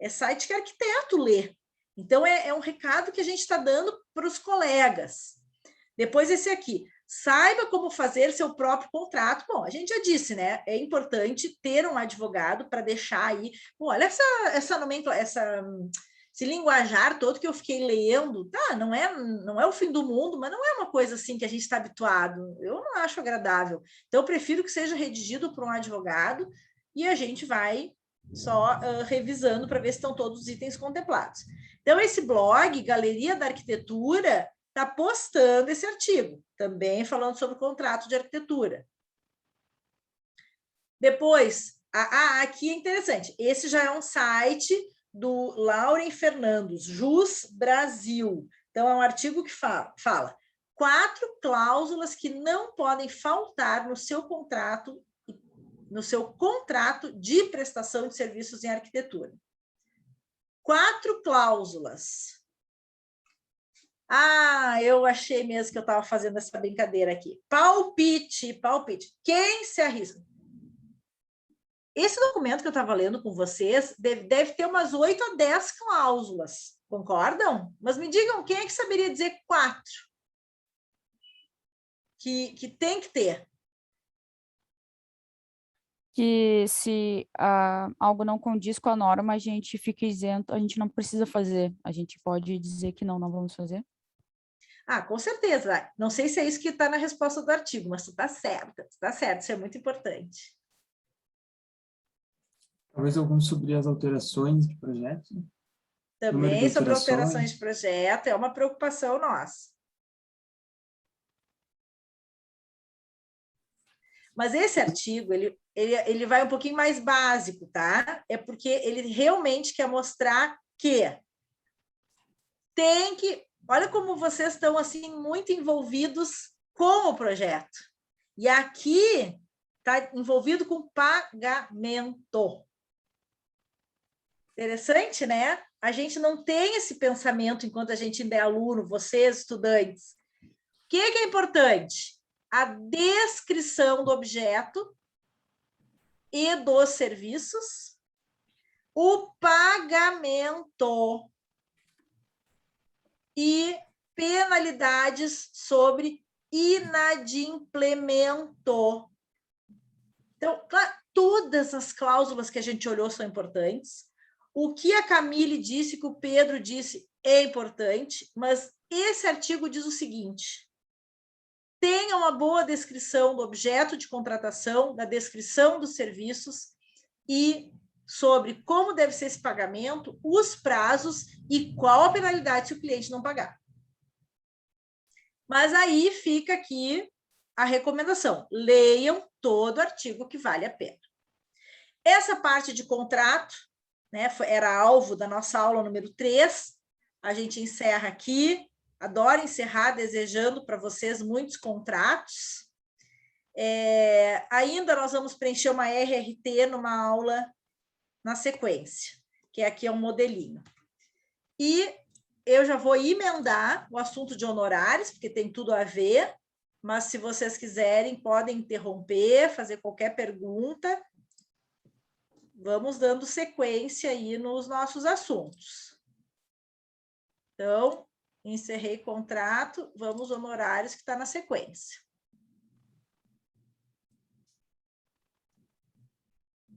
É site que arquiteto lê. Então, é um recado que a gente está dando para os colegas. Depois, esse aqui. Saiba como fazer seu próprio contrato. Bom, a gente já disse, né? É importante ter um advogado para deixar aí... Bom, olha esse linguajar todo que eu fiquei lendo. Tá, não é o fim do mundo, mas não é uma coisa assim que a gente está habituado. Eu não acho agradável. Então, eu prefiro que seja redigido por um advogado e a gente vai só revisando para ver se estão todos os itens contemplados. Então, esse blog, Galeria da Arquitetura, está postando esse artigo, também falando sobre o contrato de arquitetura. Depois, aqui é interessante, esse já é um site do Lauren Fernandes, Jus Brasil. Então, é um artigo que fala 4 cláusulas que não podem faltar no seu contrato de prestação de serviços em arquitetura. 4 cláusulas. Eu achei mesmo que eu estava fazendo essa brincadeira aqui. Palpite. Quem se arrisca? Esse documento que eu estava lendo com vocês deve ter umas 8 a 10 cláusulas. Concordam? Mas me digam, quem é que saberia dizer 4? Que tem que ter. Que se algo não condiz com a norma, a gente fica isento, a gente não precisa fazer. A gente pode dizer que não vamos fazer? Com certeza. Não sei se é isso que está na resposta do artigo, mas tu está certa, isso é muito importante. Talvez alguns sobre as alterações de projeto. Também sobre alterações de projeto, é uma preocupação nossa. Mas esse artigo, ele vai um pouquinho mais básico, tá? É porque ele realmente quer mostrar que tem que... Olha como vocês estão assim muito envolvidos com o projeto. E aqui está envolvido com pagamento. Interessante, né? A gente não tem esse pensamento enquanto a gente ainda é aluno, vocês, estudantes. O que é importante? A descrição do objeto e dos serviços, o pagamento e penalidades sobre inadimplemento. Então, claro, todas as cláusulas que a gente olhou são importantes. O que a Camille disse, que o Pedro disse, é importante, mas esse artigo diz o seguinte: tenha uma boa descrição do objeto de contratação, da descrição dos serviços e sobre como deve ser esse pagamento, os prazos e qual a penalidade se o cliente não pagar. Mas aí fica aqui a recomendação: leiam todo o artigo que vale a pena. Essa parte de contrato, né, era alvo da nossa aula número 3, a gente encerra aqui. Adoro encerrar desejando para vocês muitos contratos. Ainda nós vamos preencher uma RRT numa aula na sequência, que aqui é um modelinho. E eu já vou emendar o assunto de honorários, porque tem tudo a ver, mas se vocês quiserem, podem interromper, fazer qualquer pergunta. Vamos dando sequência aí nos nossos assuntos. Então, encerrei contrato, vamos honorários, que está na sequência.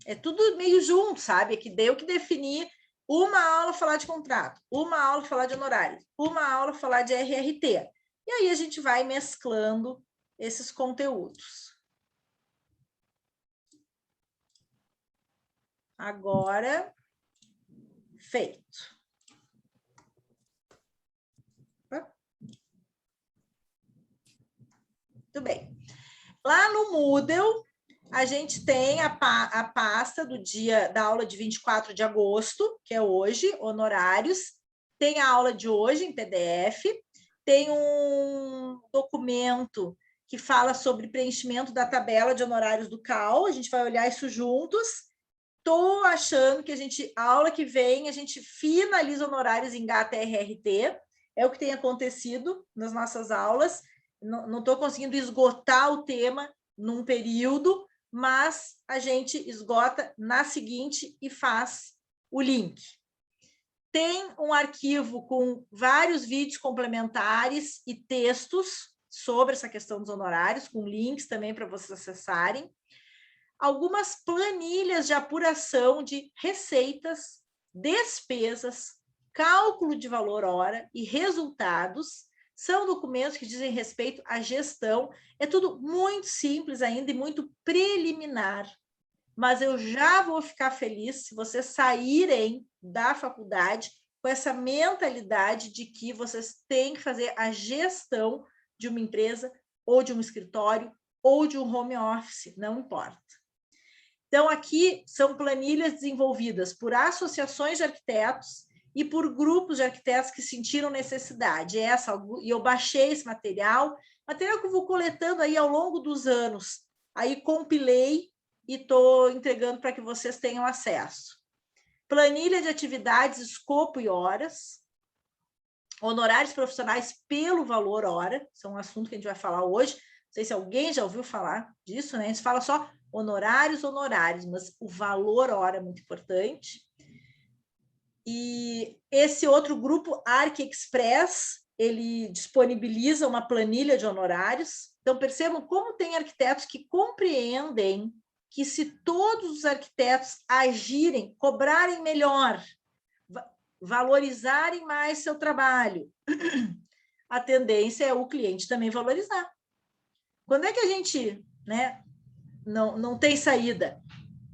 É tudo meio junto, sabe? É que deu que definir uma aula falar de contrato, uma aula falar de honorários, uma aula falar de RRT. E aí a gente vai mesclando esses conteúdos. Agora, feito. Muito bem. Lá no Moodle, a gente tem a pasta do dia da aula de 24 de agosto, que é hoje, honorários. Tem a aula de hoje em PDF. tem um documento que fala sobre preenchimento da tabela de honorários do CAL, a gente vai olhar isso juntos. Estou achando que a aula que vem, a gente finaliza honorários em GATA-RRT, é o que tem acontecido nas nossas aulas, não estou conseguindo esgotar o tema num período, mas a gente esgota na seguinte e faz o link. Tem um arquivo com vários vídeos complementares e textos sobre essa questão dos honorários, com links também para vocês acessarem. Algumas planilhas de apuração de receitas, despesas, cálculo de valor hora e resultados. São documentos que dizem respeito à gestão. É tudo muito simples ainda e muito preliminar. Mas eu já vou ficar feliz se vocês saírem da faculdade com essa mentalidade de que vocês têm que fazer a gestão de uma empresa ou de um escritório ou de um home office, não importa. Então, aqui são planilhas desenvolvidas por associações de arquitetos e por grupos de arquitetos que sentiram necessidade. E eu baixei esse material que eu vou coletando aí ao longo dos anos. Aí compilei e estou entregando para que vocês tenham acesso. Planilha de atividades, escopo e horas. Honorários profissionais pelo valor hora. Isso é um assunto que a gente vai falar hoje. Não sei se alguém já ouviu falar disso, né? A gente fala só honorários, mas o valor hora é muito importante. E esse outro grupo, ArcExpress, ele disponibiliza uma planilha de honorários. Então, percebam como tem arquitetos que compreendem que se todos os arquitetos agirem, cobrarem melhor, valorizarem mais seu trabalho, a tendência é o cliente também valorizar. Quando é que a gente, né, não tem saída?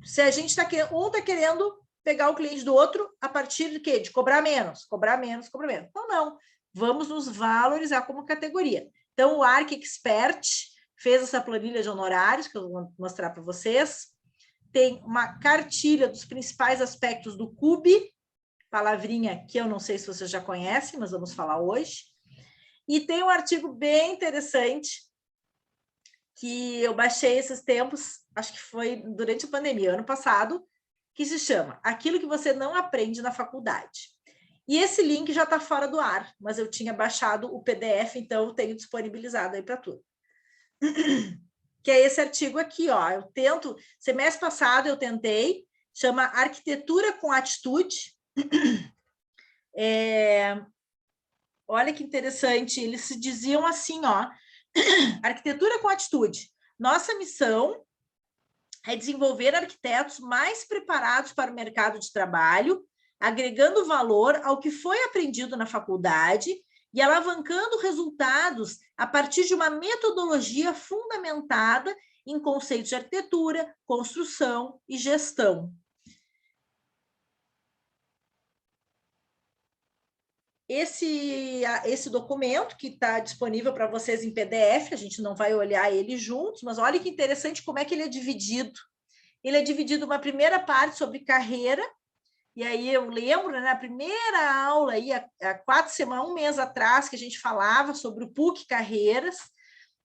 Se a gente um está querendo pegar o cliente do outro a partir de quê? De cobrar menos, cobrar menos, cobrar menos. Então, não. Vamos nos valorizar como categoria. Então, o ArcExpert fez essa planilha de honorários, que eu vou mostrar para vocês. Tem uma cartilha dos principais aspectos do CUB, palavrinha que eu não sei se vocês já conhecem, mas vamos falar hoje. E tem um artigo bem interessante que eu baixei esses tempos, acho que foi durante a pandemia, ano passado, que se chama Aquilo que você não aprende na faculdade. E esse link já está fora do ar, mas eu tinha baixado o PDF, então eu tenho disponibilizado aí para tudo. Que é esse artigo aqui, ó. Eu tento, semestre passado eu tentei, chama Arquitetura com Atitude. Olha que interessante, eles se diziam assim, ó, arquitetura com atitude. Nossa missão é desenvolver arquitetos mais preparados para o mercado de trabalho, agregando valor ao que foi aprendido na faculdade e alavancando resultados a partir de uma metodologia fundamentada em conceitos de arquitetura, construção e gestão. Esse documento que está disponível para vocês em PDF, a gente não vai olhar ele juntos, mas olha que interessante como é que ele é dividido. Ele é dividido uma primeira parte sobre carreira, e aí eu lembro, né, na primeira aula, aí, há 4 semanas, um mês atrás, que a gente falava sobre o PUC Carreiras,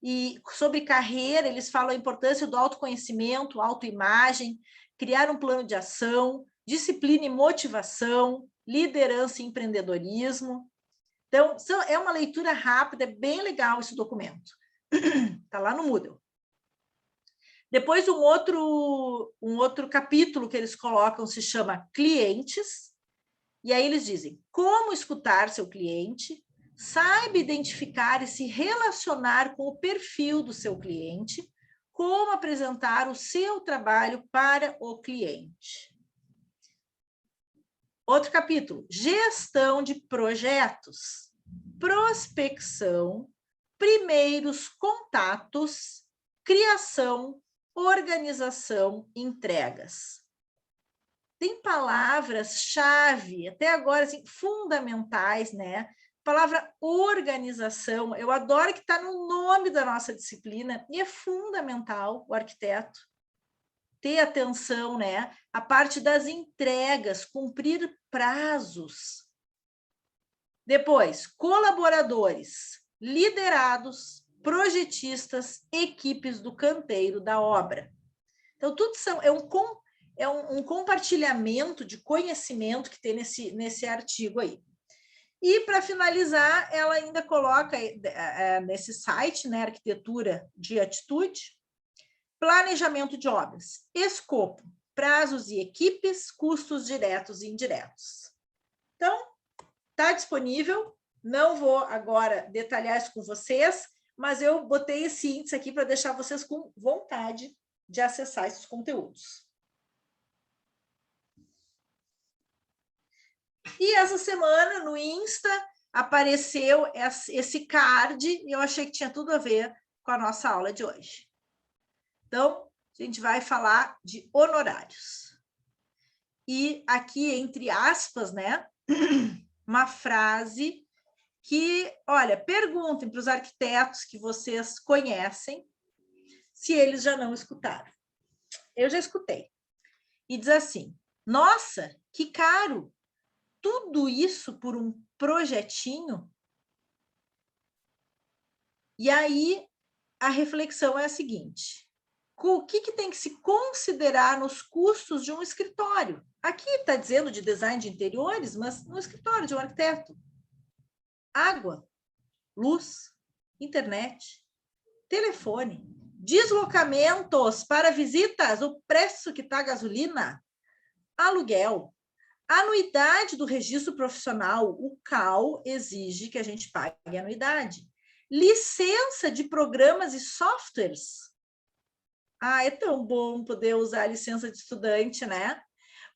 e sobre carreira eles falam a importância do autoconhecimento, autoimagem, criar um plano de ação, disciplina e motivação, liderança e empreendedorismo. Então, é uma leitura rápida, é bem legal esse documento. Está lá no Moodle. Depois, um outro capítulo que eles colocam se chama Clientes, e aí eles dizem como escutar seu cliente, saiba identificar e se relacionar com o perfil do seu cliente, como apresentar o seu trabalho para o cliente. Outro capítulo, gestão de projetos, prospecção, primeiros contatos, criação, organização, entregas. Tem palavras-chave, até agora, assim, fundamentais, né? A palavra organização, eu adoro que está no nome da nossa disciplina, e é fundamental o arquiteto ter atenção, né? A parte das entregas, cumprir prazos. Depois, colaboradores, liderados, projetistas, equipes do canteiro da obra. Então, tudo é um compartilhamento de conhecimento que tem nesse artigo aí. E, para finalizar, ela ainda coloca nesse site, né, Arquitetura de Atitude, planejamento de obras, escopo, prazos e equipes, custos diretos e indiretos. Então, está disponível, não vou agora detalhar isso com vocês, mas eu botei esse índice aqui para deixar vocês com vontade de acessar esses conteúdos. E essa semana, no Insta, apareceu esse card e eu achei que tinha tudo a ver com a nossa aula de hoje. Então, a gente vai falar de honorários. E aqui, entre aspas, né, uma frase que, olha, perguntem para os arquitetos que vocês conhecem se eles já não escutaram. Eu já escutei. E diz assim, nossa, que caro! Tudo isso por um projetinho? E aí, a reflexão é a seguinte, o que tem que se considerar nos custos de um escritório? Aqui está dizendo de design de interiores, mas no escritório de um arquiteto. Água, luz, internet, telefone, deslocamentos para visitas, o preço que está a gasolina, aluguel, anuidade do registro profissional, o CAL exige que a gente pague a anuidade, licença de programas e softwares. Ah, é tão bom poder usar a licença de estudante, né?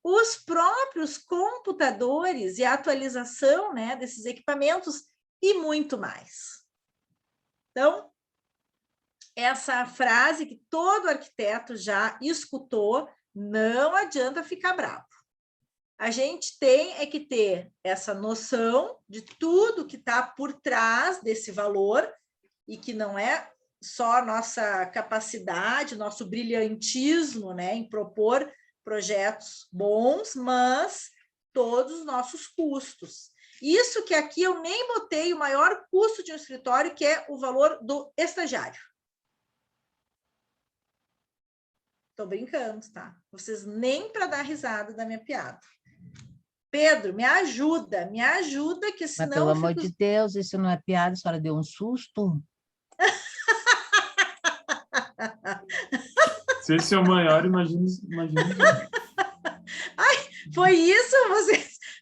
Os próprios computadores e a atualização, né, desses equipamentos e muito mais. Então, essa frase que todo arquiteto já escutou, não adianta ficar bravo. A gente tem que ter essa noção de tudo que está por trás desse valor e que não é só nossa capacidade, nosso brilhantismo, né, em propor projetos bons, mas todos os nossos custos. Isso que aqui eu nem botei o maior custo de um escritório, que é o valor do estagiário. Estou brincando, tá? Vocês nem para dar risada da minha piada. Pedro, me ajuda, que senão... Mas, pelo amor de Deus, isso não é piada, a senhora deu um susto? Se esse é o maior, imagina. Ai, foi isso?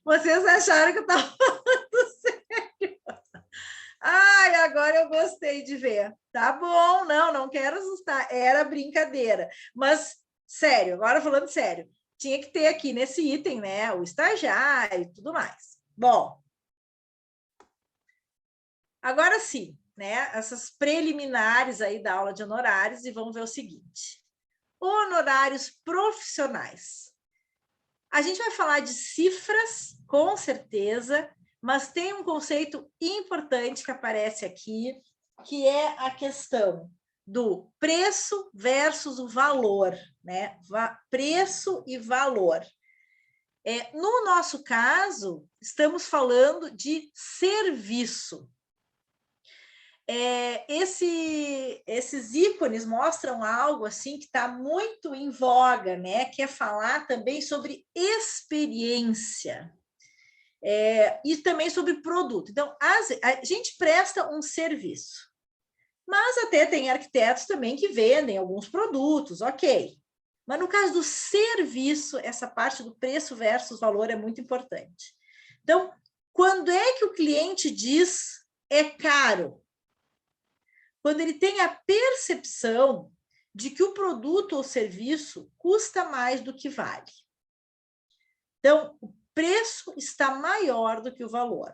Vocês acharam que eu estava falando sério? Ai, agora eu gostei de ver. Tá bom, não quero assustar, era brincadeira. Mas, sério, agora falando sério, tinha que ter aqui nesse item, né, o estagiário e tudo mais. Bom, agora sim, né, essas preliminares aí da aula de honorários e vamos ver o seguinte. Honorários profissionais. A gente vai falar de cifras, com certeza, mas tem um conceito importante que aparece aqui, que é a questão do preço versus o valor, né? Preço e valor. No nosso caso, estamos falando de serviço. Esses ícones mostram algo assim que está muito em voga, né? Que é falar também sobre experiência e também sobre produto. Então, a gente presta um serviço, mas até tem arquitetos também que vendem alguns produtos, ok. Mas no caso do serviço, essa parte do preço versus valor é muito importante. Então, quando é que o cliente diz é caro? Quando ele tem a percepção de que o produto ou serviço custa mais do que vale. Então, o preço está maior do que o valor.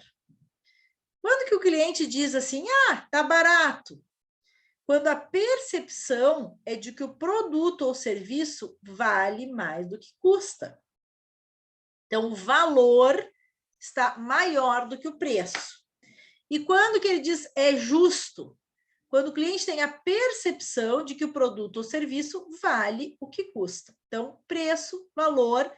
Quando que o cliente diz assim, tá barato? Quando a percepção é de que o produto ou serviço vale mais do que custa. Então, o valor está maior do que o preço. E quando que ele diz é justo? Quando o cliente tem a percepção de que o produto ou serviço vale o que custa. Então, preço, valor,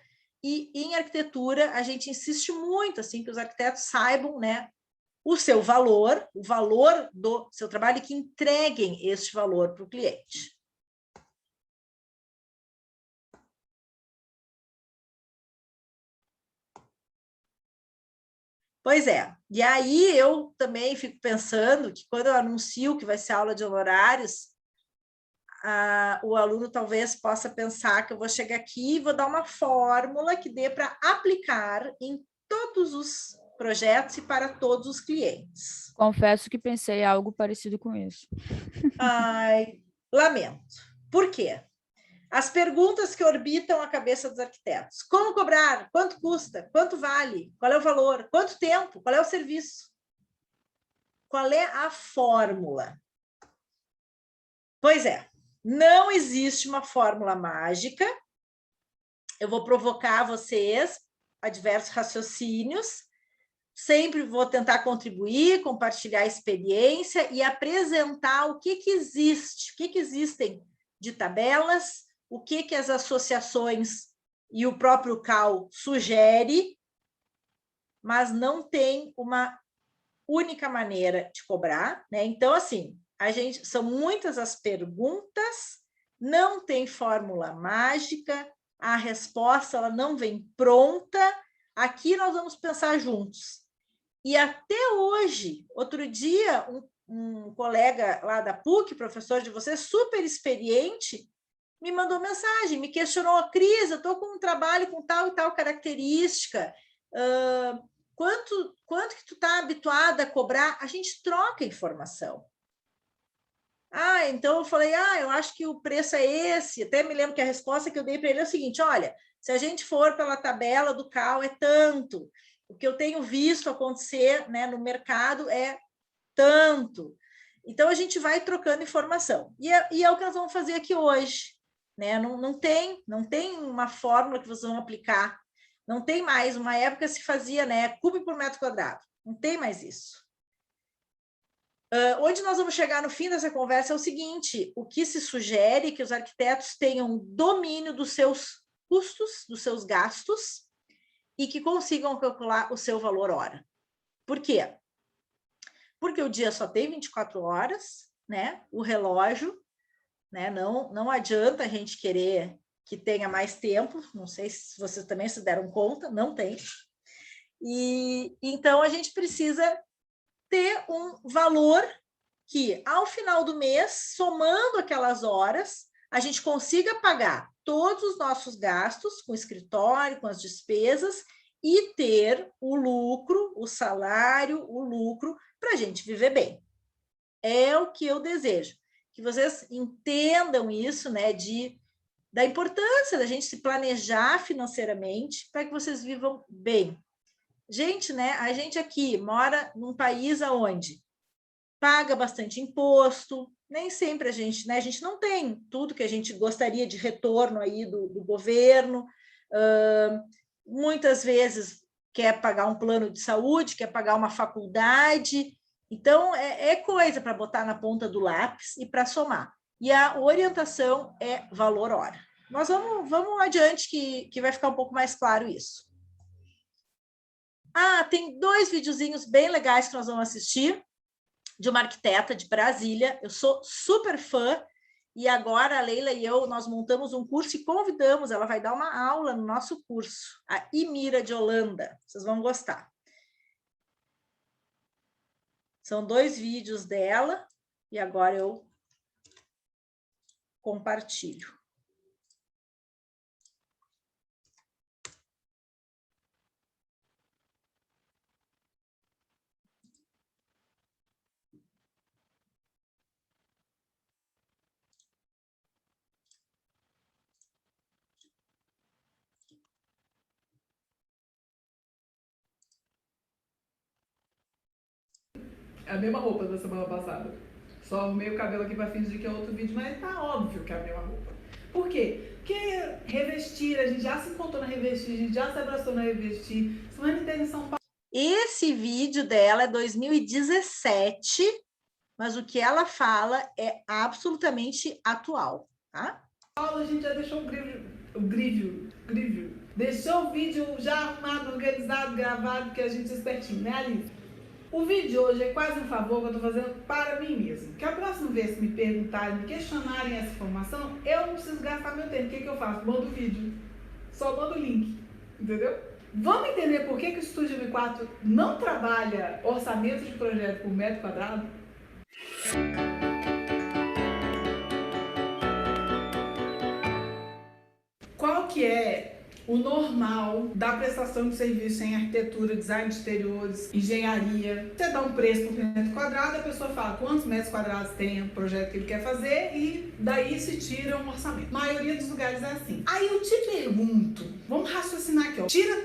e em arquitetura a gente insiste muito assim que os arquitetos saibam, né, o seu valor, o valor do seu trabalho, e que entreguem este valor para o cliente. Pois é, e aí eu também fico pensando que quando eu anuncio que vai ser aula de honorários, o aluno talvez possa pensar que eu vou chegar aqui e vou dar uma fórmula que dê para aplicar em todos os projetos e para todos os clientes. Confesso que pensei algo parecido com isso. Ai, lamento. Por quê? As perguntas que orbitam a cabeça dos arquitetos. Como cobrar? Quanto custa? Quanto vale? Qual é o valor? Quanto tempo? Qual é o serviço? Qual é a fórmula? Pois é, não existe uma fórmula mágica. Eu vou provocar vocês a diversos raciocínios. Sempre vou tentar contribuir, compartilhar experiência e apresentar o que existe, o que existem de tabelas, o que as associações e o próprio CAL sugere, mas não tem uma única maneira de cobrar, né? Então, assim, são muitas as perguntas, não tem fórmula mágica, a resposta ela não vem pronta, aqui nós vamos pensar juntos. E até hoje, outro dia, um colega lá da PUC, professor de vocês, super experiente, me mandou mensagem, me questionou: Cris, eu estou com um trabalho com tal e tal característica, quanto que tu está habituada a cobrar? A gente troca informação. Então eu falei, eu acho que o preço é esse. Até me lembro que a resposta que eu dei para ele é o seguinte: olha, se a gente for pela tabela do CAL, é tanto. O que eu tenho visto acontecer, né, no mercado é tanto. Então, a gente vai trocando informação. E é o que nós vamos fazer aqui hoje. Né? Não tem uma fórmula que vocês vão aplicar. Não tem mais. Uma época se fazia, né, cubo por metro quadrado. Não tem mais isso. Onde nós vamos chegar no fim dessa conversa é o seguinte: o que se sugere é que os arquitetos tenham domínio dos seus custos, dos seus gastos, e que consigam calcular o seu valor hora. Por quê? Porque o dia só tem 24 horas, né? O relógio, né? Não adianta a gente querer que tenha mais tempo, não sei se vocês também se deram conta, não tem. E então a gente precisa ter um valor que, ao final do mês, somando aquelas horas, a gente consiga pagar todos os nossos gastos com o escritório, com as despesas, e ter o lucro, o salário, o lucro, para a gente viver bem. É o que eu desejo. Que vocês entendam isso, né, da importância da gente se planejar financeiramente para que vocês vivam bem. Gente, né, a gente aqui mora num país onde paga bastante imposto, nem sempre a gente não tem tudo que a gente gostaria de retorno aí do governo, muitas vezes quer pagar um plano de saúde, quer pagar uma faculdade, então é coisa para botar na ponta do lápis e para somar. E a orientação é valor hora. Nós vamos adiante que vai ficar um pouco mais claro isso. Tem 2 videozinhos bem legais que nós vamos assistir, de uma arquiteta de Brasília. Eu sou super fã, e agora a Leila e eu, nós montamos um curso e convidamos, ela vai dar uma aula no nosso curso, a Imira de Holanda. Vocês vão gostar. São 2 vídeos dela, e agora eu compartilho. É a mesma roupa da semana passada. Só arrumei o cabelo aqui pra fingir que é outro vídeo, mas tá óbvio que é a mesma roupa. Por quê? Porque revestir, a gente já se encontrou na revestir, a gente já se abraçou na revestir. Semana inteira em São Paulo. Esse vídeo dela é 2017, mas o que ela fala é absolutamente atual, tá? A gente já deixou o grívio. Deixou o vídeo já arrumado, organizado, gravado, que a gente é espertinho, né, Alice? O vídeo de hoje é quase um favor que eu estou fazendo para mim mesmo. Que a próxima vez que me perguntarem, me questionarem essa informação, eu não preciso gastar meu tempo. O que eu faço? Mando o vídeo. Só mando o link. Entendeu? Vamos entender por que o Estúdio M4 não trabalha orçamento de projeto por metro quadrado? Qual que é o normal da prestação de serviço em arquitetura, design de exteriores, engenharia? Você dá um preço por metro quadrado, a pessoa fala quantos metros quadrados tem o projeto que ele quer fazer e daí se tira um orçamento. A maioria dos lugares é assim. Aí eu te pergunto, vamos raciocinar aqui, ó. Tira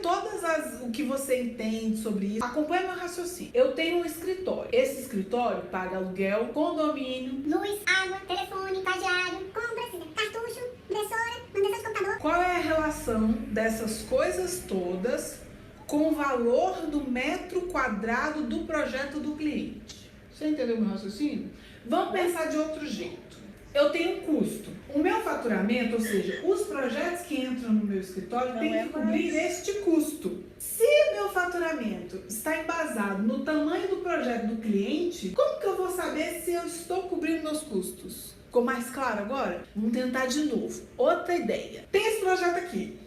o que você entende sobre isso, acompanha meu raciocínio. Eu tenho um escritório. Esse escritório paga aluguel, condomínio, luz, água, telefone, estagiário, compras, cartucho, impressora, manutenção de computador. Qual é a relação dessas coisas todas com o valor do metro quadrado do projeto do cliente? Você entendeu o meu raciocínio? Vamos pensar de outro jeito. Eu tenho um custo. O meu faturamento, ou seja, os projetos que entram no meu escritório têm que cobrir este custo. Se o meu faturamento está embasado no tamanho do projeto do cliente, como que eu vou saber se eu estou cobrindo meus custos? Ficou mais claro agora? Vamos tentar de novo. Outra ideia. Tem esse projeto aqui.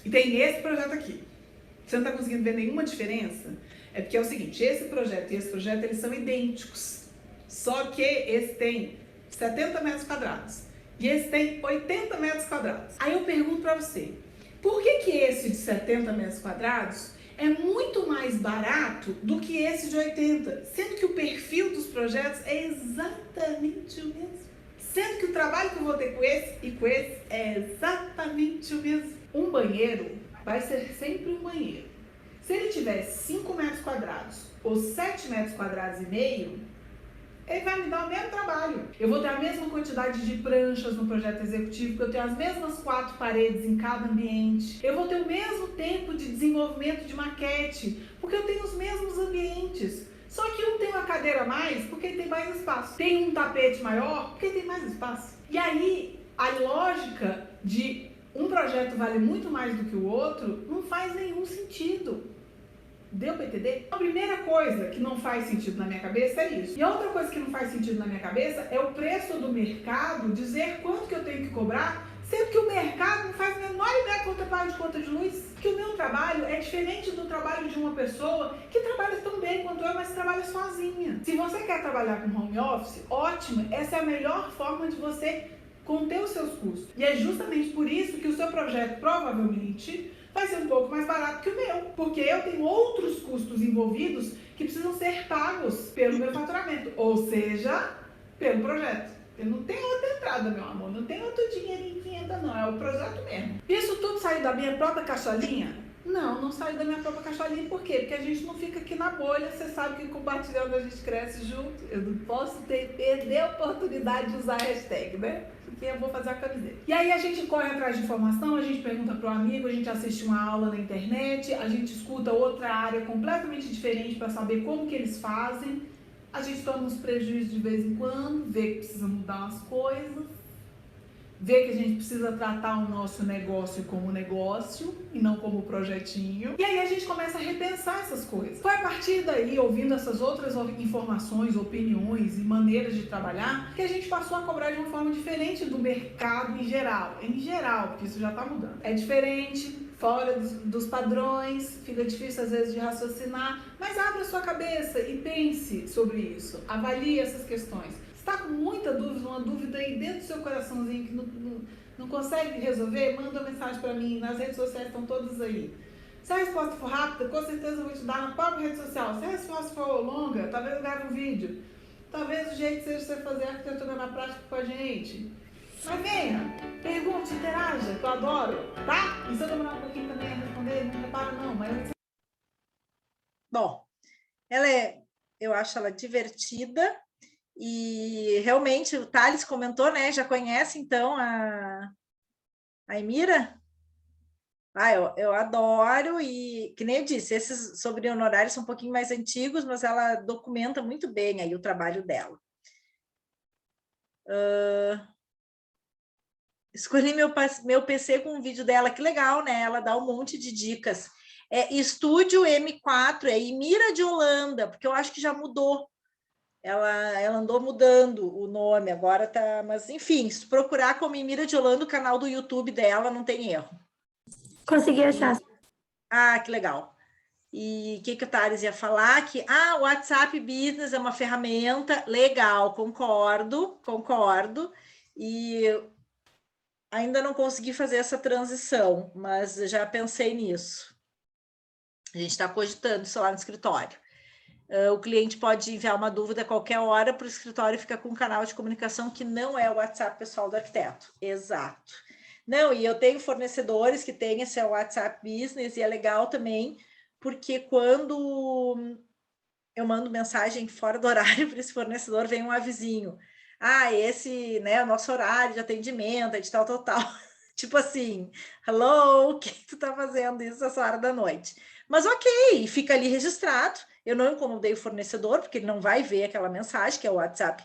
E tem esse projeto aqui. Você não está conseguindo ver nenhuma diferença? É porque é o seguinte, esse projeto e esse projeto, eles são idênticos. Só que esse tem 70 metros quadrados e esse tem 80 metros quadrados. Aí eu pergunto para você, por que esse de 70 metros quadrados é muito mais barato do que esse de 80? Sendo que o perfil dos projetos é exatamente o mesmo. Sendo que o trabalho que eu vou ter com esse e com esse é exatamente o mesmo. Um banheiro vai ser sempre um banheiro. Se ele tiver 5 metros quadrados ou 7 metros quadrados e meio, ele vai me dar o mesmo trabalho. Eu vou ter a mesma quantidade de pranchas no projeto executivo, porque eu tenho as mesmas 4 paredes em cada ambiente. Eu vou ter o mesmo tempo de desenvolvimento de maquete, porque eu tenho os mesmos ambientes. Só que um tem uma cadeira a mais, porque ele tem mais espaço. Tem um tapete maior, porque ele tem mais espaço. E aí, a lógica de um projeto vale muito mais do que o outro não faz nenhum sentido. Deu para entender? A primeira coisa que não faz sentido na minha cabeça é isso. E a outra coisa que não faz sentido na minha cabeça é o preço do mercado dizer quanto que eu tenho que cobrar, sendo que o mercado não faz a menor ideia quanto eu pago de conta de luz. Que o meu trabalho é diferente do trabalho de uma pessoa que trabalha tão bem quanto eu, mas trabalha sozinha. Se você quer trabalhar com home office, ótimo, essa é a melhor forma de você conter os seus custos. E é justamente por isso que o seu projeto provavelmente vai ser um pouco mais barato que o meu, porque eu tenho outros custos envolvidos que precisam ser pagos pelo meu faturamento, ou seja, pelo projeto. Eu não tenho outra entrada, meu amor, não tem outro dinheirinho que entra, não, é o projeto mesmo. Isso tudo saiu da minha própria caixolinha? Não, não saiu da minha própria caixolinha, por quê? Porque a gente não fica aqui na bolha, você sabe que compartilhando a gente cresce junto. Eu não posso perder a oportunidade de usar a hashtag, né? Porque eu vou fazer a camiseta. E aí a gente corre atrás de informação, a gente pergunta para o amigo, a gente assiste uma aula na internet, a gente escuta outra área completamente diferente para saber como que eles fazem. A gente toma uns prejuízos de vez em quando, vê que precisa mudar umas coisas, vê que a gente precisa tratar o nosso negócio como negócio e não como projetinho. E aí a gente começa a repensar essas coisas. Foi a partir daí, ouvindo essas outras informações, opiniões e maneiras de trabalhar, que a gente passou a cobrar de uma forma diferente do mercado em geral. Em geral, porque isso já está mudando. É diferente, fora dos padrões, fica difícil às vezes de raciocinar, mas abra sua cabeça e pense sobre isso. Avalie essas questões. Está com muita dúvida, uma dúvida aí dentro do seu coraçãozinho que não consegue resolver, manda uma mensagem para mim, nas redes sociais estão todas aí. Se a resposta for rápida, com certeza eu vou te dar na própria rede social. Se a resposta for longa, talvez eu grave um vídeo. Talvez o jeito seja você fazer arquitetura na prática com a gente. Mas venha, pergunte, interaja, que eu adoro, tá? E se eu demorar um pouquinho também a responder, não repara não, mas... Bom, eu acho ela divertida. E realmente o Thales comentou, né? Já conhece então a Emira? Eu adoro, e que nem eu disse, esses sobre honorários são um pouquinho mais antigos, mas ela documenta muito bem aí o trabalho dela. Escolhi meu PC com um vídeo dela, que legal, né? Ela dá um monte de dicas. É Estúdio M4, é Imira de Holanda, porque eu acho que já mudou. Ela andou mudando o nome, agora tá... Mas, enfim, se procurar como Imira de Holanda, o canal do YouTube dela não tem erro. Consegui achar. Ah, que legal. E o que o Thales ia falar? Que o WhatsApp Business é uma ferramenta legal, concordo. E ainda não consegui fazer essa transição, mas já pensei nisso. A gente está cogitando isso lá no escritório. O cliente pode enviar uma dúvida a qualquer hora para o escritório e fica com um canal de comunicação que não é o WhatsApp pessoal do arquiteto. Exato. Não, e eu tenho fornecedores que têm esse WhatsApp Business e é legal também, porque quando eu mando mensagem fora do horário para esse fornecedor, vem um avisinho. Esse, né, é o nosso horário de atendimento, é de tal. Tipo assim, hello, o que tu tá fazendo isso essa hora da noite? Mas ok, fica ali registrado. Eu não incomodei o fornecedor, porque ele não vai ver aquela mensagem, que é o WhatsApp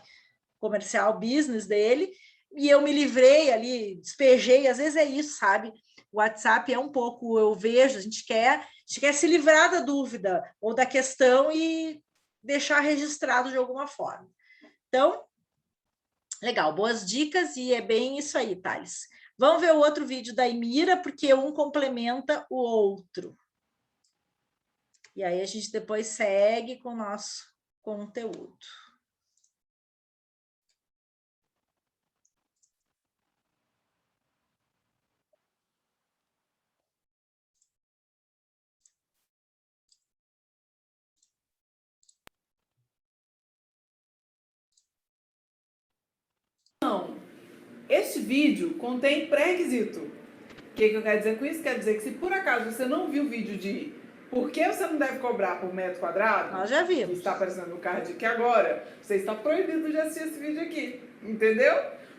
comercial business dele, e eu me livrei ali, despejei, às vezes é isso, sabe? O WhatsApp é um pouco, eu vejo, a gente quer se livrar da dúvida ou da questão e deixar registrado de alguma forma. Então, legal, boas dicas e é bem isso aí, Thales. Vamos ver o outro vídeo da Imira, porque um complementa o outro. E aí a gente depois segue com o nosso conteúdo. Este vídeo contém pré-requisito. O que eu quero dizer com isso? Quer dizer que se por acaso você não viu o vídeo de por que você não deve cobrar por metro quadrado, Nós já vimos. que está aparecendo no card aqui agora, você está proibido de assistir esse vídeo aqui. Entendeu?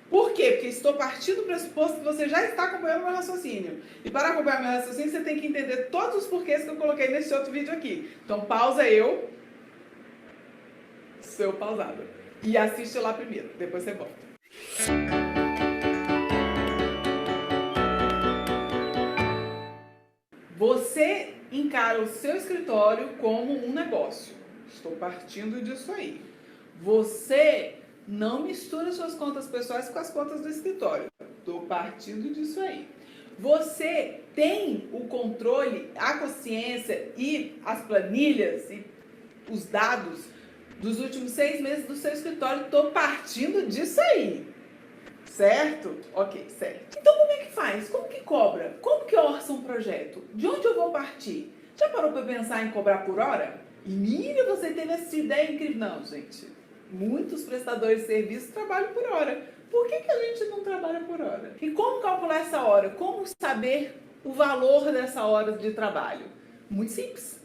Por quê? Porque estou partindo do pressuposto que você já está acompanhando o meu raciocínio. E para acompanhar o meu raciocínio, você tem que entender todos os porquês que eu coloquei nesse outro vídeo aqui. Então pausa eu, seu pausado, e assiste lá primeiro, depois você volta. Você encara o seu escritório como um negócio. Estou partindo disso aí. Você não mistura suas contas pessoais com as contas do escritório. Estou partindo disso aí. Você tem o controle, a consciência e as planilhas e os dados dos últimos 6 meses do seu escritório. Estou partindo disso aí. Certo? Ok, certo. Então como é que faz? Como que cobra? Como que orça um projeto? De onde eu vou partir? Já parou para pensar em cobrar por hora? E mira, você teve essa ideia incrível. Não, gente. Muitos prestadores de serviço trabalham por hora. Por que a gente não trabalha por hora? E como calcular essa hora? Como saber o valor dessa hora de trabalho? Muito simples.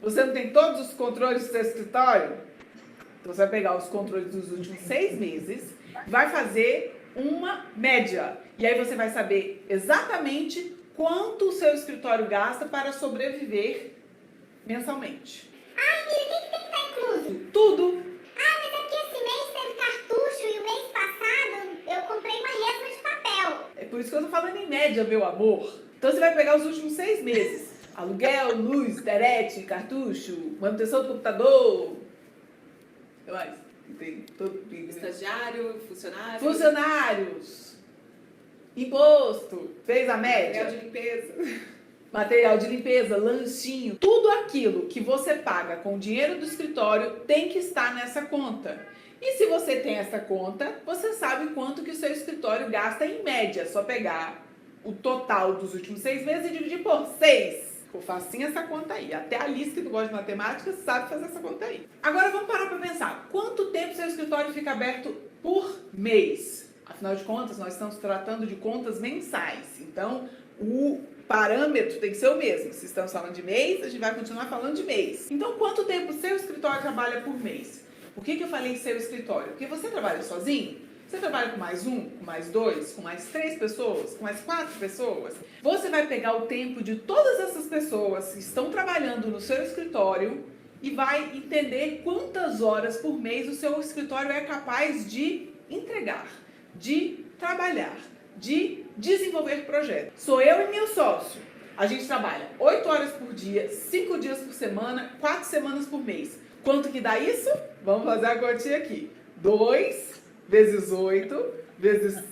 Você não tem todos os controles do seu escritório? Então você vai pegar os controles dos últimos 6 meses, vai fazer uma média. E aí você vai saber exatamente quanto o seu escritório gasta para sobreviver mensalmente. Ai, Mira, o que tem que estar incluso? Tudo. Mas é porque esse mês teve cartucho e o mês passado eu comprei uma resma de papel. É por isso que eu tô falando em média, meu amor. Então você vai pegar os últimos 6 meses. Aluguel, luz, internet, cartucho, manutenção do computador. O que mais? Tem todo... Estagiário, funcionário. Funcionários. Imposto. Fez a média? Material de limpeza. Material de limpeza, lanchinho. Tudo aquilo que você paga com o dinheiro do escritório tem que estar nessa conta. E se você tem essa conta, você sabe quanto que o seu escritório gasta em média. É só pegar o total dos últimos 6 meses e dividir por 6. Ficou facinho essa conta aí. Até a Alice, que não gosta de matemática, sabe fazer essa conta aí. Agora vamos parar para pensar. Quanto tempo seu escritório fica aberto por mês? Afinal de contas, nós estamos tratando de contas mensais. Então, o parâmetro tem que ser o mesmo. Se estamos falando de mês, a gente vai continuar falando de mês. Então, quanto tempo seu escritório trabalha por mês? Por que eu falei seu escritório? Porque você trabalha sozinho? Você trabalha com mais 1, com mais 2, com mais 3 pessoas, com mais 4 pessoas? Você vai pegar o tempo de todas essas pessoas que estão trabalhando no seu escritório e vai entender quantas horas por mês o seu escritório é capaz de entregar, de trabalhar, de desenvolver projetos. Sou eu e meu sócio. A gente trabalha 8 horas por dia, 5 dias por semana, 4 semanas por mês. Quanto que dá isso? Vamos fazer a continha aqui. 2 vezes 8 vezes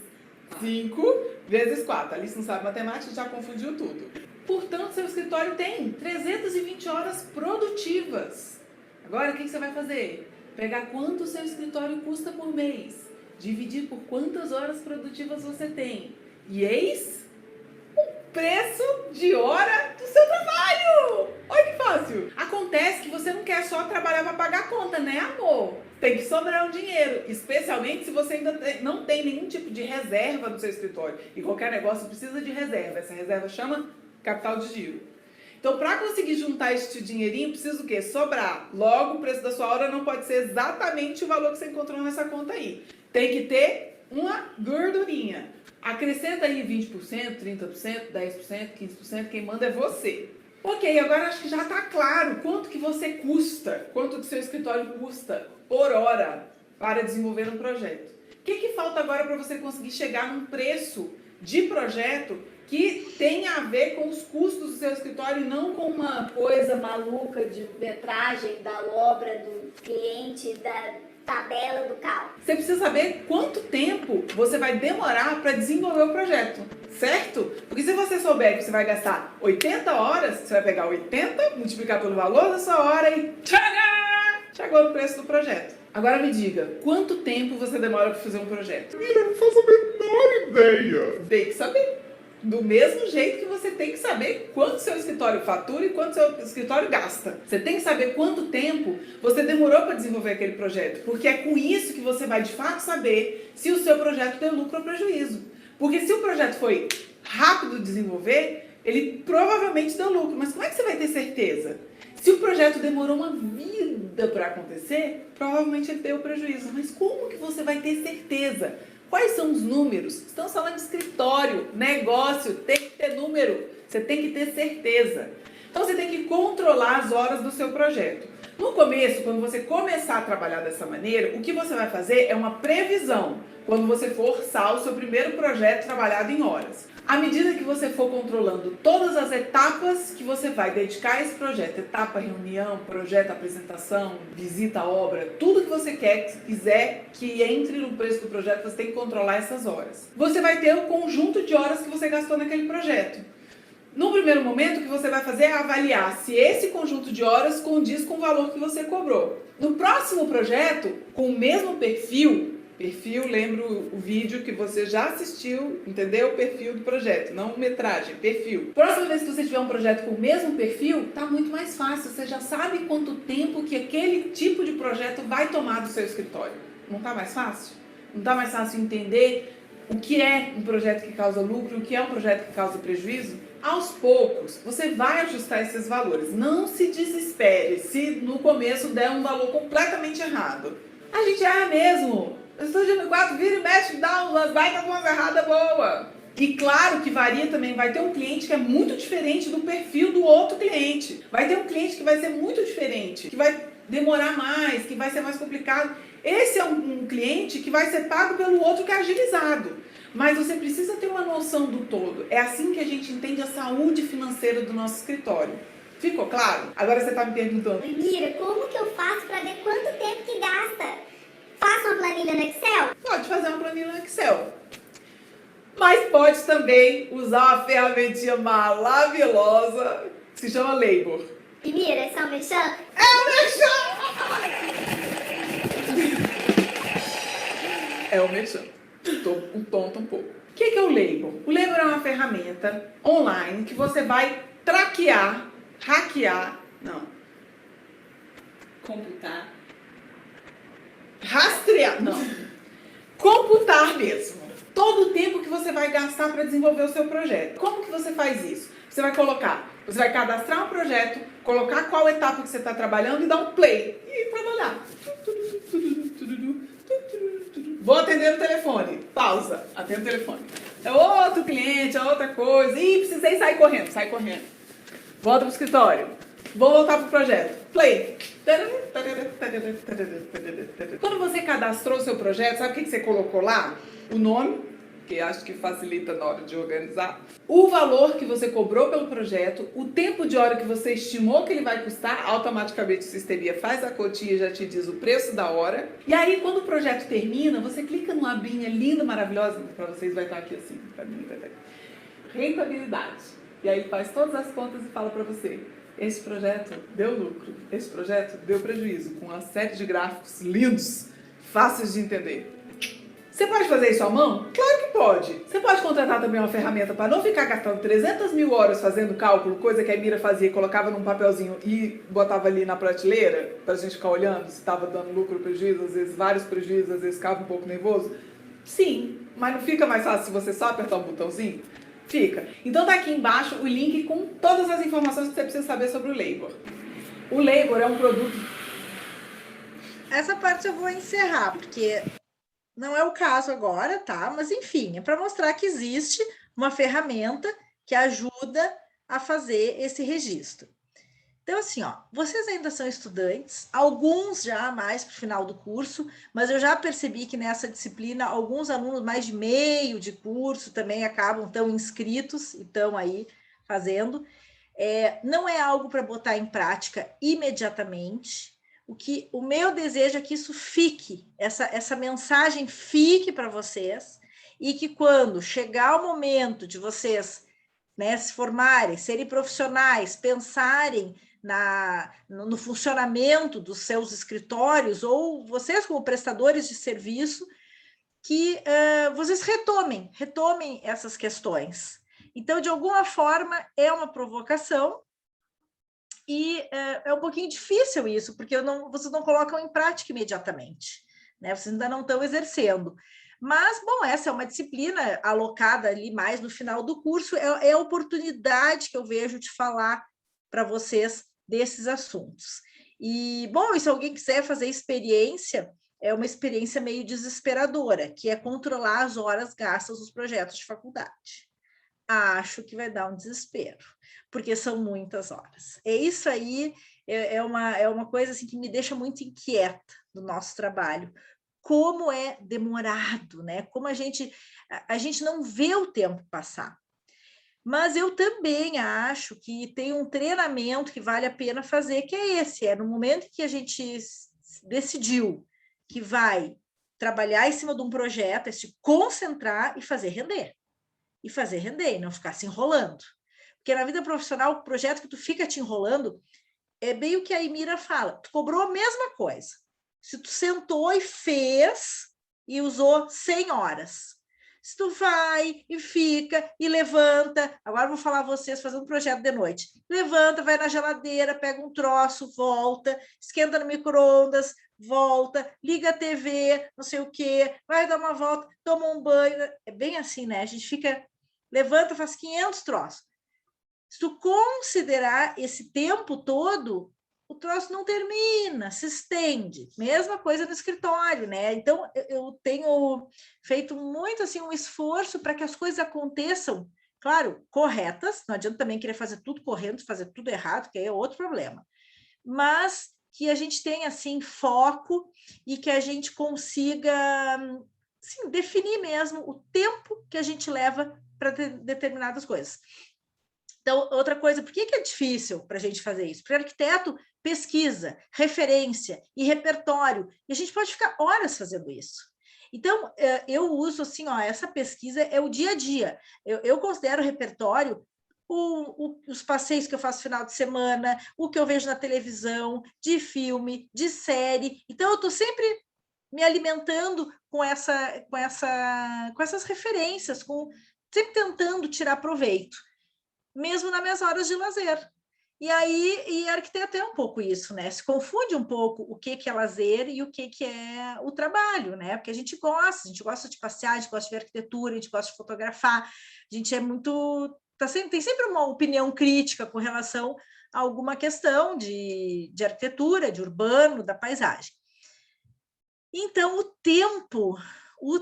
5 vezes 4. A Alice não sabe matemática, já confundiu tudo. Portanto, seu escritório tem 320 horas produtivas. Agora, o que você vai fazer? Pegar quanto o seu escritório custa por mês, dividir por quantas horas produtivas você tem. E eis o preço de hora do seu trabalho. Olha que fácil. Acontece que você não quer só trabalhar para pagar a conta, né, amor? Tem que sobrar um dinheiro, especialmente se você ainda não tem nenhum tipo de reserva no seu escritório. E qualquer negócio precisa de reserva. Essa reserva chama capital de giro. Então, para conseguir juntar este dinheirinho, precisa o quê? Sobrar. Logo, o preço da sua hora não pode ser exatamente o valor que você encontrou nessa conta aí. Tem que ter uma gordurinha. Acrescenta aí 20%, 30%, 10%, 15%, quem manda é você. Ok, agora acho que já está claro quanto que você custa, quanto que seu escritório custa por hora para desenvolver um projeto. O que falta agora para você conseguir chegar num preço de projeto que tenha a ver com os custos do seu escritório e não com uma Coisa maluca de metragem da obra do cliente, da tabela do carro. Você precisa saber quanto tempo você vai demorar para desenvolver o projeto, certo? Porque se você souber que você vai gastar 80 horas, você vai pegar 80, multiplicar pelo valor da sua hora e tcharam! Chegou no preço do projeto. Agora me diga, quanto tempo você demora para fazer um projeto? Eu não faço a menor ideia. Tem que saber. Do mesmo jeito que você tem que saber quanto seu escritório fatura e quanto seu escritório gasta. Você tem que saber quanto tempo você demorou para desenvolver aquele projeto. Porque é com isso que você vai de fato saber se o seu projeto deu lucro ou prejuízo. Porque se o projeto foi rápido de desenvolver, ele provavelmente deu lucro. Mas como é que você vai ter certeza? Se o projeto demorou uma vida para acontecer, provavelmente ele deu prejuízo. Mas como que você vai ter certeza? Quais são os números? Estamos falando de escritório, negócio, tem que ter número, você tem que ter certeza. Então você tem que controlar as horas do seu projeto. No começo, quando você começar a trabalhar dessa maneira, o que você vai fazer é uma previsão, quando você for orçar o seu primeiro projeto trabalhado em horas. À medida que você for controlando todas as etapas que você vai dedicar a esse projeto, etapa, reunião, projeto, apresentação, visita à obra, tudo que você quiser que entre no preço do projeto, você tem que controlar essas horas. Você vai ter o conjunto de horas que você gastou naquele projeto. No primeiro momento, o que você vai fazer é avaliar se esse conjunto de horas condiz com o valor que você cobrou. No próximo projeto, com o mesmo perfil, lembra o vídeo que você já assistiu, entendeu? O perfil do projeto, não metragem, perfil. Próxima vez que você tiver um projeto com o mesmo perfil, tá muito mais fácil. Você já sabe quanto tempo que aquele tipo de projeto vai tomar do seu escritório. Não tá mais fácil? Não tá mais fácil entender o que é um projeto que causa lucro e o que é um projeto que causa prejuízo? Aos poucos, você vai ajustar esses valores. Não se desespere se no começo der um valor completamente errado. A gente erra mesmo. O Estúdio M4 vira e mexe, dá umas baitas, umas erradas boa. E claro que varia também, vai ter um cliente que é muito diferente do perfil do outro cliente. Vai ter um cliente que vai ser muito diferente, que vai demorar mais, que vai ser mais complicado. Esse é um cliente que vai ser pago pelo outro que é agilizado. Mas você precisa ter uma noção do todo. É assim que a gente entende a saúde financeira do nosso escritório. Ficou claro? Agora você está me perguntando. Mira, como que eu faço para ver quanto tempo que gasta? Faço uma planilha no Excel? Pode fazer uma planilha no Excel. Mas pode também usar uma ferramentinha maravilhosa que se chama Labor. E Mira, é só um mexão? É o mexão! É o mexão. Estou tonto um pouco. O que é o Labor? O Labor é uma ferramenta online que você vai traquear, Computar. rastrear, não, computar mesmo. Todo o tempo que você vai gastar para desenvolver o seu projeto. Como que você faz isso? Você vai cadastrar um projeto, colocar qual etapa que você está trabalhando e dar um play. E trabalhar. Vou atender o telefone. Pausa. Atendo o telefone. É outro cliente, é outra coisa. Ih, precisei sair correndo. Sai correndo. Volta pro escritório. Vou voltar pro projeto. Play. Quando você cadastrou o seu projeto, sabe o que você colocou lá? O nome, que acho que facilita na hora de organizar. O valor que você cobrou pelo projeto, o tempo de hora que você estimou que ele vai custar, automaticamente o Sisteria faz a continha e já te diz o preço da hora. E aí, quando o projeto termina, você clica numa abinha linda, maravilhosa, para vocês vai estar aqui assim, para mim vai estar aqui. Rentabilidade. E aí faz todas as contas e fala para você, esse projeto deu lucro, esse projeto deu prejuízo, com uma série de gráficos lindos, fáceis de entender. Você pode fazer isso à mão? Claro que pode. Você pode contratar também uma ferramenta para não ficar gastando 300 mil horas fazendo cálculo, coisa que a Emira fazia, colocava num papelzinho e botava ali na prateleira, para a gente ficar olhando se estava dando lucro ou prejuízo, às vezes vários prejuízos, às vezes ficava um pouco nervoso. Sim, mas não fica mais fácil se você só apertar um botãozinho? Fica. Então tá aqui embaixo o link com todas as informações que você precisa saber sobre o Labor. O Labor é um produto... Essa parte eu vou encerrar, porque não é o caso agora, tá? Mas, enfim, é para mostrar que existe uma ferramenta que ajuda a fazer esse registro. Então, assim, ó, vocês ainda são estudantes, alguns já mais para o final do curso, mas eu já percebi que nessa disciplina, alguns alunos mais de meio de curso também estão inscritos e estão aí fazendo. Não é algo para botar em prática imediatamente. O meu desejo é que isso fique, essa mensagem fique para vocês, e que quando chegar o momento de vocês, né, se formarem, serem profissionais, pensarem no funcionamento dos seus escritórios, ou vocês como prestadores de serviço, que vocês retomem essas questões. Então, de alguma forma, é uma provocação, e é um pouquinho difícil isso, porque vocês não colocam em prática imediatamente, né? Vocês ainda não estão exercendo. Mas, bom, essa é uma disciplina alocada ali mais no final do curso, é a oportunidade que eu vejo de falar para vocês desses assuntos. E, bom, e se alguém quiser fazer experiência, é uma experiência meio desesperadora, que é controlar as horas gastas nos projetos de faculdade. Acho que vai dar um desespero, porque são muitas horas. Isso aí é uma coisa assim, que me deixa muito inquieta no nosso trabalho. Como é demorado, né? Como a gente não vê o tempo passar. Mas eu também acho que tem um treinamento que vale a pena fazer, que é esse, no momento que a gente decidiu que vai trabalhar em cima de um projeto, é se concentrar e fazer render. E não ficar se enrolando. Porque na vida profissional, o projeto que tu fica te enrolando, é bem o que a Emira fala, tu cobrou a mesma coisa. Se tu sentou e fez, e usou 100 horas. Se tu vai e fica e levanta, agora vou falar a vocês fazendo um projeto de noite, levanta, vai na geladeira, pega um troço, volta, esquenta no micro-ondas, volta, liga a TV, não sei o quê, vai dar uma volta, toma um banho, é bem assim, né? A gente fica, levanta, faz 500 troços. Se tu considerar esse tempo todo, o troço não termina, se estende. Mesma coisa no escritório, né? Então, eu tenho feito muito assim, um esforço para que as coisas aconteçam, claro, corretas, não adianta também querer fazer tudo correndo, fazer tudo errado, que aí é outro problema. Mas que a gente tenha, assim, foco e que a gente consiga, assim, definir mesmo o tempo que a gente leva para determinadas coisas. Então, outra coisa, por que é difícil para a gente fazer isso? Porque o arquiteto pesquisa, referência e repertório, e a gente pode ficar horas fazendo isso. Então, eu uso assim, essa pesquisa é o dia a dia. Eu considero repertório os passeios que eu faço no final de semana, o que eu vejo na televisão, de filme, de série. Então, eu estou sempre me alimentando com essas referências, sempre tentando tirar proveito, mesmo nas minhas horas de lazer. E aí, arquiteto é um pouco isso, né? Se confunde um pouco o que é lazer e o que é o trabalho, né? Porque a gente gosta de passear, a gente gosta de ver arquitetura, a gente gosta de fotografar, a gente é muito... tem sempre uma opinião crítica com relação a alguma questão de arquitetura, de urbano, da paisagem. Então, o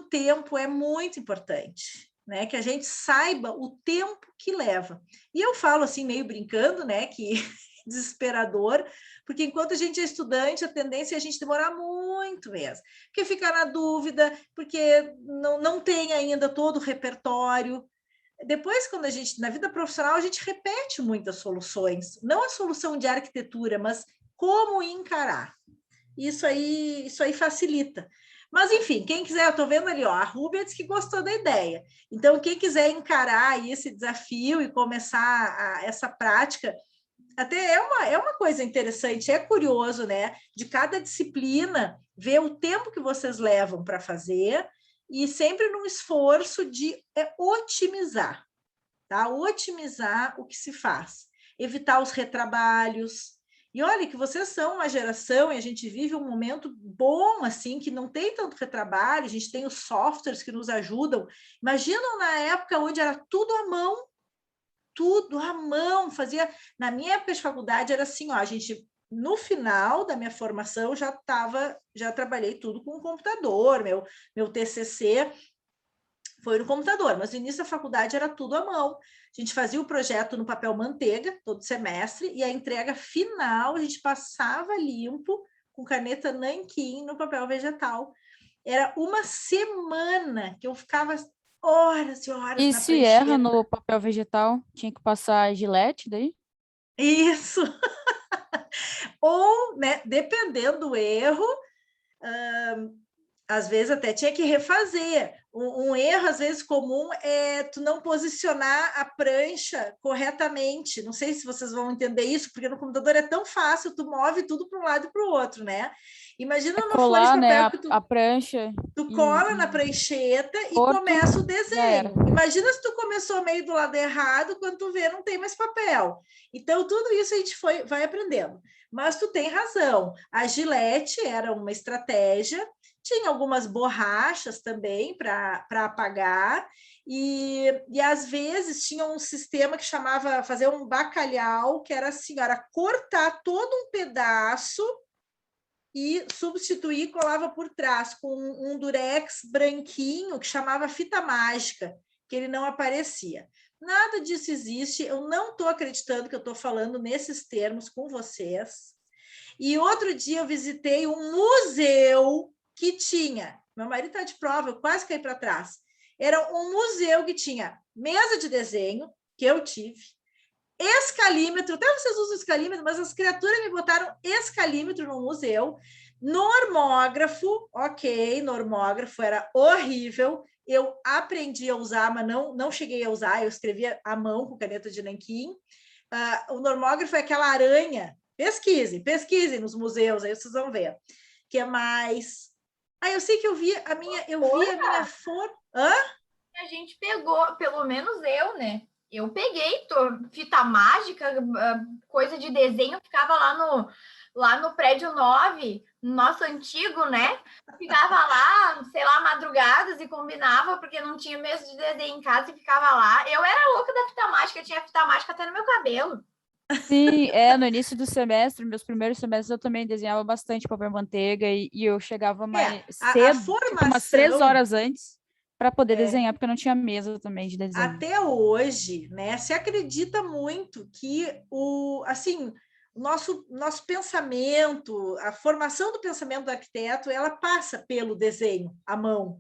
tempo é muito importante, né? Que a gente saiba o tempo que leva. E eu falo assim, meio brincando, né? Que desesperador, porque enquanto a gente é estudante, a tendência é a gente demorar muito mesmo, porque fica na dúvida, porque não tem ainda todo o repertório. Depois, quando a gente, na vida profissional, a gente repete muitas soluções, não a solução de arquitetura, mas como encarar. Isso aí facilita. Mas, enfim, quem quiser, eu estou vendo ali, ó, a Rúbia disse que gostou da ideia. Então, quem quiser encarar aí esse desafio e começar essa prática, até é uma coisa interessante, é curioso, né? De cada disciplina, ver o tempo que vocês levam para fazer e sempre num esforço de otimizar, tá? Otimizar o que se faz, evitar os retrabalhos. E olha que vocês são uma geração e a gente vive um momento bom, assim, que não tem tanto retrabalho, a gente tem os softwares que nos ajudam. Imaginam na época onde era tudo à mão, fazia... Na minha época de faculdade era assim, ó, a gente, no final da minha formação, já trabalhei tudo com o computador, meu TCC foi no computador, mas no início da faculdade era tudo à mão. A gente fazia o projeto no papel manteiga, todo semestre, e a entrega final a gente passava limpo, com caneta nanquim, no papel vegetal. Era uma semana que eu ficava horas e horas E na se erra prancheta. no papel vegetal, tinha que passar Gilete daí? Isso! Ou, né, dependendo do erro, às vezes até tinha que refazer. Um erro, às vezes, comum é tu não posicionar a prancha corretamente. Não sei se vocês vão entender isso, porque no computador é tão fácil, tu move tudo para um lado e para o outro, né? Imagina numa folha de Colar, né, papel que a prancha tu cola na prancheta e torto, começa o já era. desenho. Imagina se tu começou meio do lado errado, quando tu vê, não tem mais papel. Então, tudo isso a gente vai aprendendo. Mas tu tem razão. A Gilete era uma estratégia, tinha algumas borrachas também para apagar, e às vezes tinha um sistema que chamava fazer um bacalhau, que era assim, era cortar todo um pedaço e substituir, colava por trás com um durex branquinho que chamava fita mágica, que ele não aparecia. Nada disso existe, eu não estou acreditando que eu estou falando nesses termos com vocês. E outro dia eu visitei um museu que tinha, meu marido está de prova, eu quase caí para trás, era um museu que tinha mesa de desenho, que eu tive, escalímetro, até vocês usam escalímetro, mas as criaturas me botaram escalímetro no museu, normógrafo, ok, normógrafo era horrível, eu aprendi a usar, mas não cheguei a usar, eu escrevia à mão com caneta de nanquim. O normógrafo é aquela aranha, pesquisem nos museus, aí vocês vão ver. Que é mais... eu sei que eu vi a minha foto. Hã? A gente pegou, pelo menos eu, né? Eu peguei fita mágica, coisa de desenho, ficava lá no prédio 9, nosso antigo, né? Ficava lá, sei lá, madrugadas e combinava, porque não tinha mesa de desenho em casa e ficava lá. Eu era louca da fita mágica, tinha fita mágica até no meu cabelo. Sim, no início do semestre, meus primeiros semestres, eu também desenhava bastante papel manteiga e eu chegava mais cedo, tipo, umas 3 horas antes, para poder desenhar, porque eu não tinha mesa também de desenho. Até hoje, né, se acredita muito que o nosso pensamento, a formação do pensamento do arquiteto, ela passa pelo desenho à mão.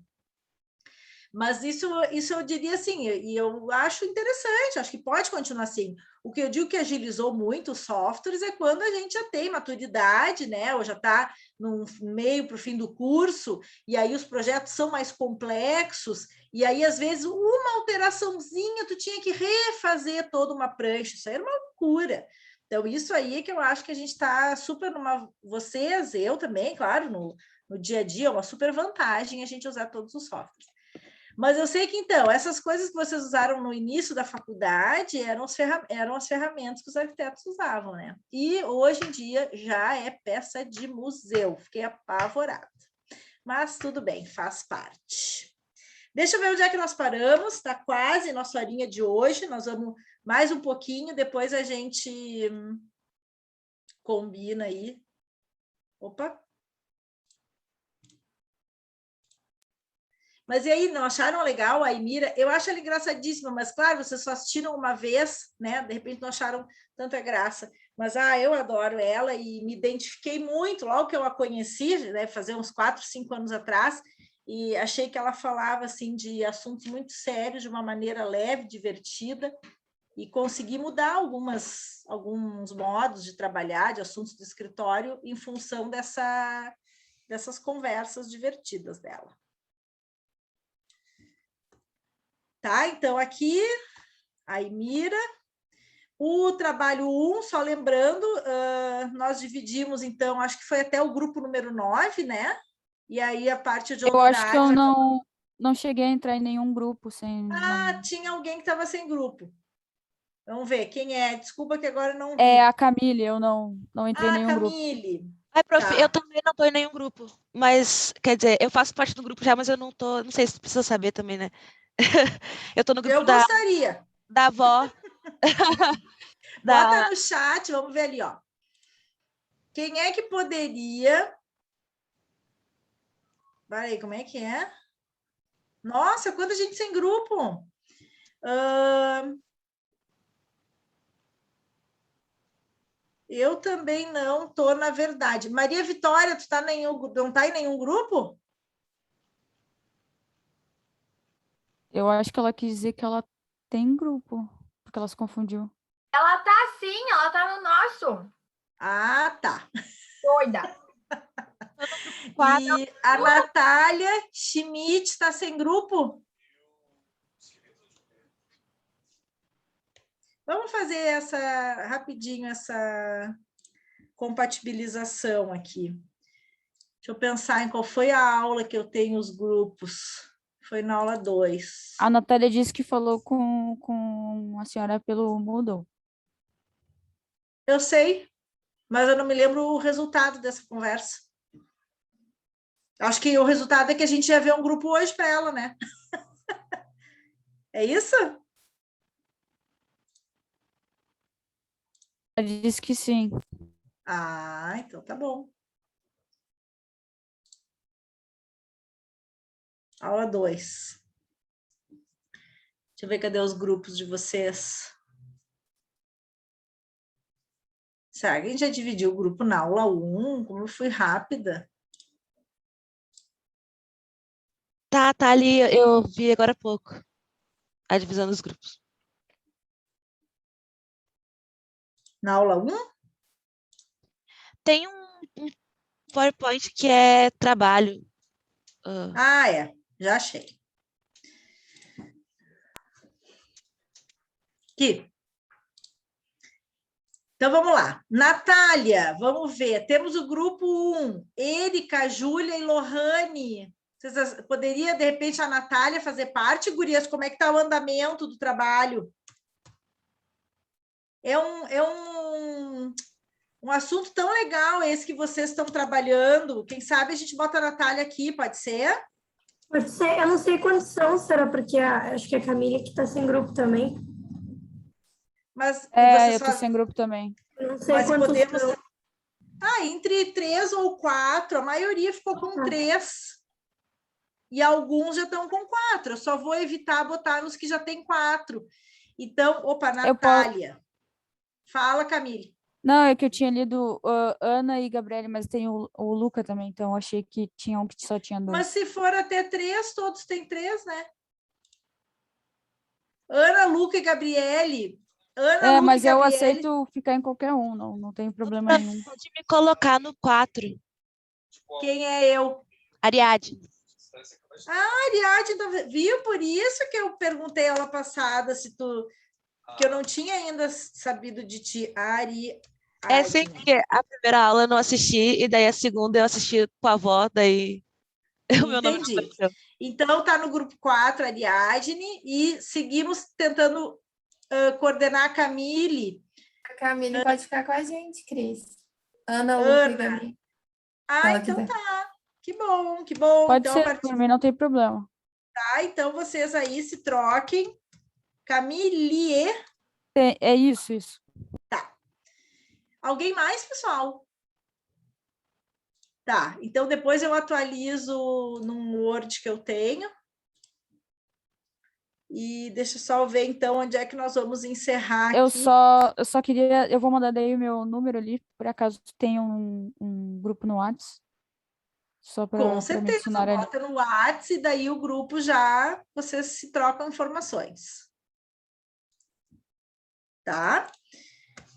Mas isso eu diria assim, e eu acho interessante, acho que pode continuar assim. O que eu digo que agilizou muito os softwares é quando a gente já tem maturidade, né? Ou já está no meio para o fim do curso, e aí os projetos são mais complexos, e aí, às vezes, uma alteraçãozinha, tu tinha que refazer toda uma prancha, isso aí era uma loucura. Então, isso aí é que eu acho que a gente está super vocês, eu também, claro, no dia a dia, é uma super vantagem a gente usar todos os softwares. Mas eu sei que, então, essas coisas que vocês usaram no início da faculdade eram as ferramentas que os arquitetos usavam, né? E, hoje em dia, já é peça de museu. Fiquei apavorada. Mas, tudo bem, faz parte. Deixa eu ver onde é que nós paramos. Está quase nossa horinha de hoje. Nós vamos mais um pouquinho, depois a gente combina aí. Opa! Mas e aí, não acharam legal a Emira? Eu acho ela engraçadíssima, mas claro, vocês só assistiram uma vez, né? De repente não acharam tanta graça. Mas eu adoro ela e me identifiquei muito logo que eu a conheci, né, fazer uns 4, 5 anos atrás, e achei que ela falava assim de assuntos muito sérios de uma maneira leve, divertida, e consegui mudar alguns modos de trabalhar, de assuntos do escritório, em função dessas conversas divertidas dela. Tá, então aqui a Emira. O trabalho 1, só lembrando, nós dividimos, então, acho que foi até o grupo número 9, né? E aí a parte de Eu acho que eu honorários... não cheguei a entrar em nenhum grupo sem... tinha alguém que estava sem grupo. Vamos ver, quem é? Desculpa que agora eu não vi. É a Camille, eu não entrei em nenhum grupo. Camille. Ai, prof, Tá. eu também não tô em nenhum grupo. Mas, quer dizer, eu faço parte do grupo já, mas eu não tô... Não sei se precisa saber também, né? Eu tô no grupo Eu gostaria. da avó. Bota no chat, vamos ver ali, ó. Quem é que poderia... Peraí, como é que é? Nossa, quanta gente sem grupo! Eu também não tô, na verdade. Maria Vitória, tu não tá em nenhum grupo? Eu acho que ela quis dizer que ela tem grupo, porque ela se confundiu. Ela tá sim, ela tá no nosso. Ah, tá. Doida. E a Natália Schmidt está sem grupo? Vamos fazer rapidinho essa compatibilização aqui. Deixa eu pensar em qual foi a aula que eu tenho os grupos. Foi na aula 2. A Natália disse que falou com a senhora pelo Moodle. Eu sei, mas eu não me lembro o resultado dessa conversa. Acho que o resultado é que a gente ia ver um grupo hoje para ela, né? É isso? Ela disse que sim. Então tá bom. Aula 2. Deixa eu ver, cadê os grupos de vocês? Será que a gente já dividiu o grupo na aula 1? Como eu fui rápida. Tá ali, eu vi agora há pouco. A divisão dos grupos. Na aula 1? Tem um PowerPoint que é trabalho. Já achei. Aqui. Então, vamos lá. Natália, vamos ver. Temos o grupo 1. Érica, Júlia e Lohane. Poderia, de repente, a Natália fazer parte, gurias? Como é que está o andamento do trabalho? É um assunto tão legal esse que vocês estão trabalhando. Quem sabe a gente bota a Natália aqui, pode ser? Pode ser. Eu não sei quantos são, será porque acho que a Camila que está sem grupo também. Mas eu tô sem grupo também. Não sei quantos podemos... são. Entre 3 ou 4, a maioria ficou com 3. E alguns já estão com 4. Eu só vou evitar botar nos que já tem 4. Então, Natália. Fala, Camille. Não, é que eu tinha lido Ana e Gabriele, mas tem o Luca também, então eu achei que tinha um que só tinha 2. Mas se for até 3, todos têm 3, né? Ana, Luca e Gabriele. Luca mas e Gabriele. eu aceito ficar em qualquer um, não tem problema nenhum. Pode me colocar no 4. Quem é eu? Ariadne. Ariadne, viu? Por isso que eu perguntei ela passada se tu... que eu não tinha ainda sabido de ti, Ariadne. É sim, porque a primeira aula eu não assisti, e daí a segunda eu assisti com a avó, daí o meu nome não apareceu. Então, tá no grupo 4, Ariadne, e seguimos tentando coordenar a Camille. A Camille pode ficar com a gente, Cris. Ana, Luca e Gabi. Então tá. Que bom, que bom. Pode então, ser, por mim não tem problema. Tá, então vocês aí se troquem. Camille. É isso. Tá. Alguém mais, pessoal? Tá, então depois eu atualizo num Word que eu tenho. E deixa eu só ver, então, onde é que nós vamos encerrar Eu aqui. só queria... Eu vou mandar daí o meu número ali, por acaso tem um grupo no WhatsApp. Só para Com me certeza, adicionar ali. bota no WhatsApp e daí o grupo já, vocês se trocam informações. Tá?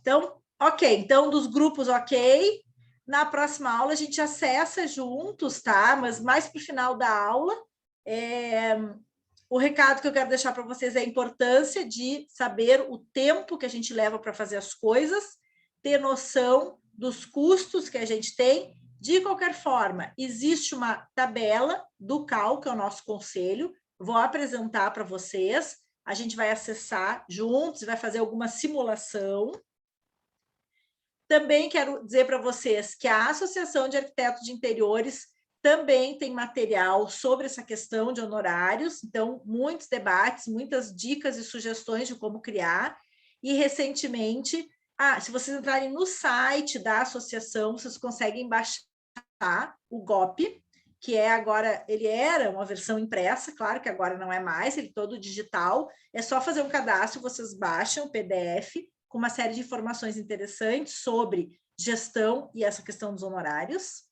Então, ok. Então, dos grupos, ok. Na próxima aula, a gente acessa juntos, tá? Mas mais para o final da aula, o recado que eu quero deixar para vocês é a importância de saber o tempo que a gente leva para fazer as coisas, ter noção dos custos que a gente tem. De qualquer forma, existe uma tabela do CAL, que é o nosso conselho, vou apresentar para vocês, a gente vai acessar juntos, vai fazer alguma simulação. Também quero dizer para vocês que a Associação de Arquitetos de Interiores também tem material sobre essa questão de honorários, então, muitos debates, muitas dicas e sugestões de como criar, e recentemente, se vocês entrarem no site da associação, vocês conseguem baixar o GOP, que é agora, ele era uma versão impressa, claro que agora não é mais, ele todo digital, é só fazer um cadastro, vocês baixam o PDF, com uma série de informações interessantes sobre gestão e essa questão dos honorários.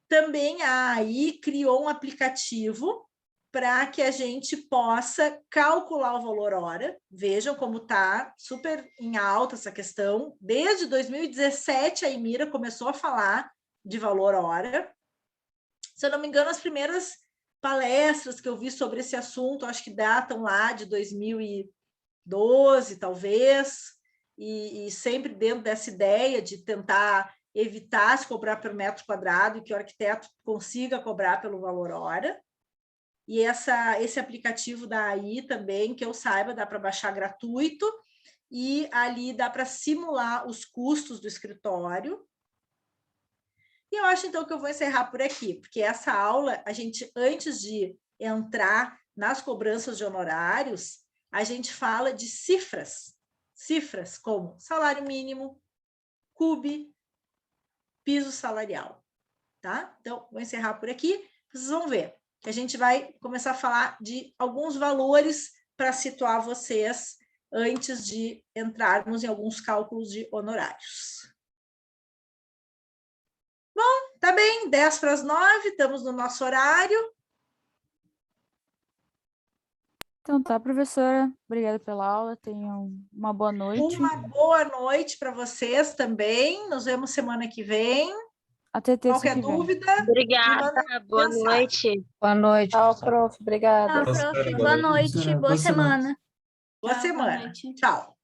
Também a AI criou um aplicativo para que a gente possa calcular o valor hora. Vejam como está super em alta essa questão. Desde 2017, a Emira começou a falar de valor hora. Se eu não me engano, as primeiras palestras que eu vi sobre esse assunto, acho que datam lá de 2012, talvez, e sempre dentro dessa ideia de tentar evitar se cobrar por metro quadrado e que o arquiteto consiga cobrar pelo valor hora. E esse aplicativo da AI também, que eu saiba, dá para baixar gratuito, e ali dá para simular os custos do escritório. E eu acho, então, que eu vou encerrar por aqui, porque essa aula, a gente, antes de entrar nas cobranças de honorários, a gente fala de cifras como salário mínimo, CUB, piso salarial, tá? Então, vou encerrar por aqui, vocês vão ver que a gente vai começar a falar de alguns valores para situar vocês antes de entrarmos em alguns cálculos de honorários. Bom, tá bem, 10:50, estamos no nosso horário. Então tá, professora. Obrigada pela aula. Tenham uma boa noite. Uma boa noite para vocês também. Nos vemos semana que vem. Até terça Qualquer que vem. dúvida? Obrigada, boa noite. Boa noite. Tchau, prof. Obrigada. Tchau, prof. Boa noite, boa semana. Boa semana. Tchau.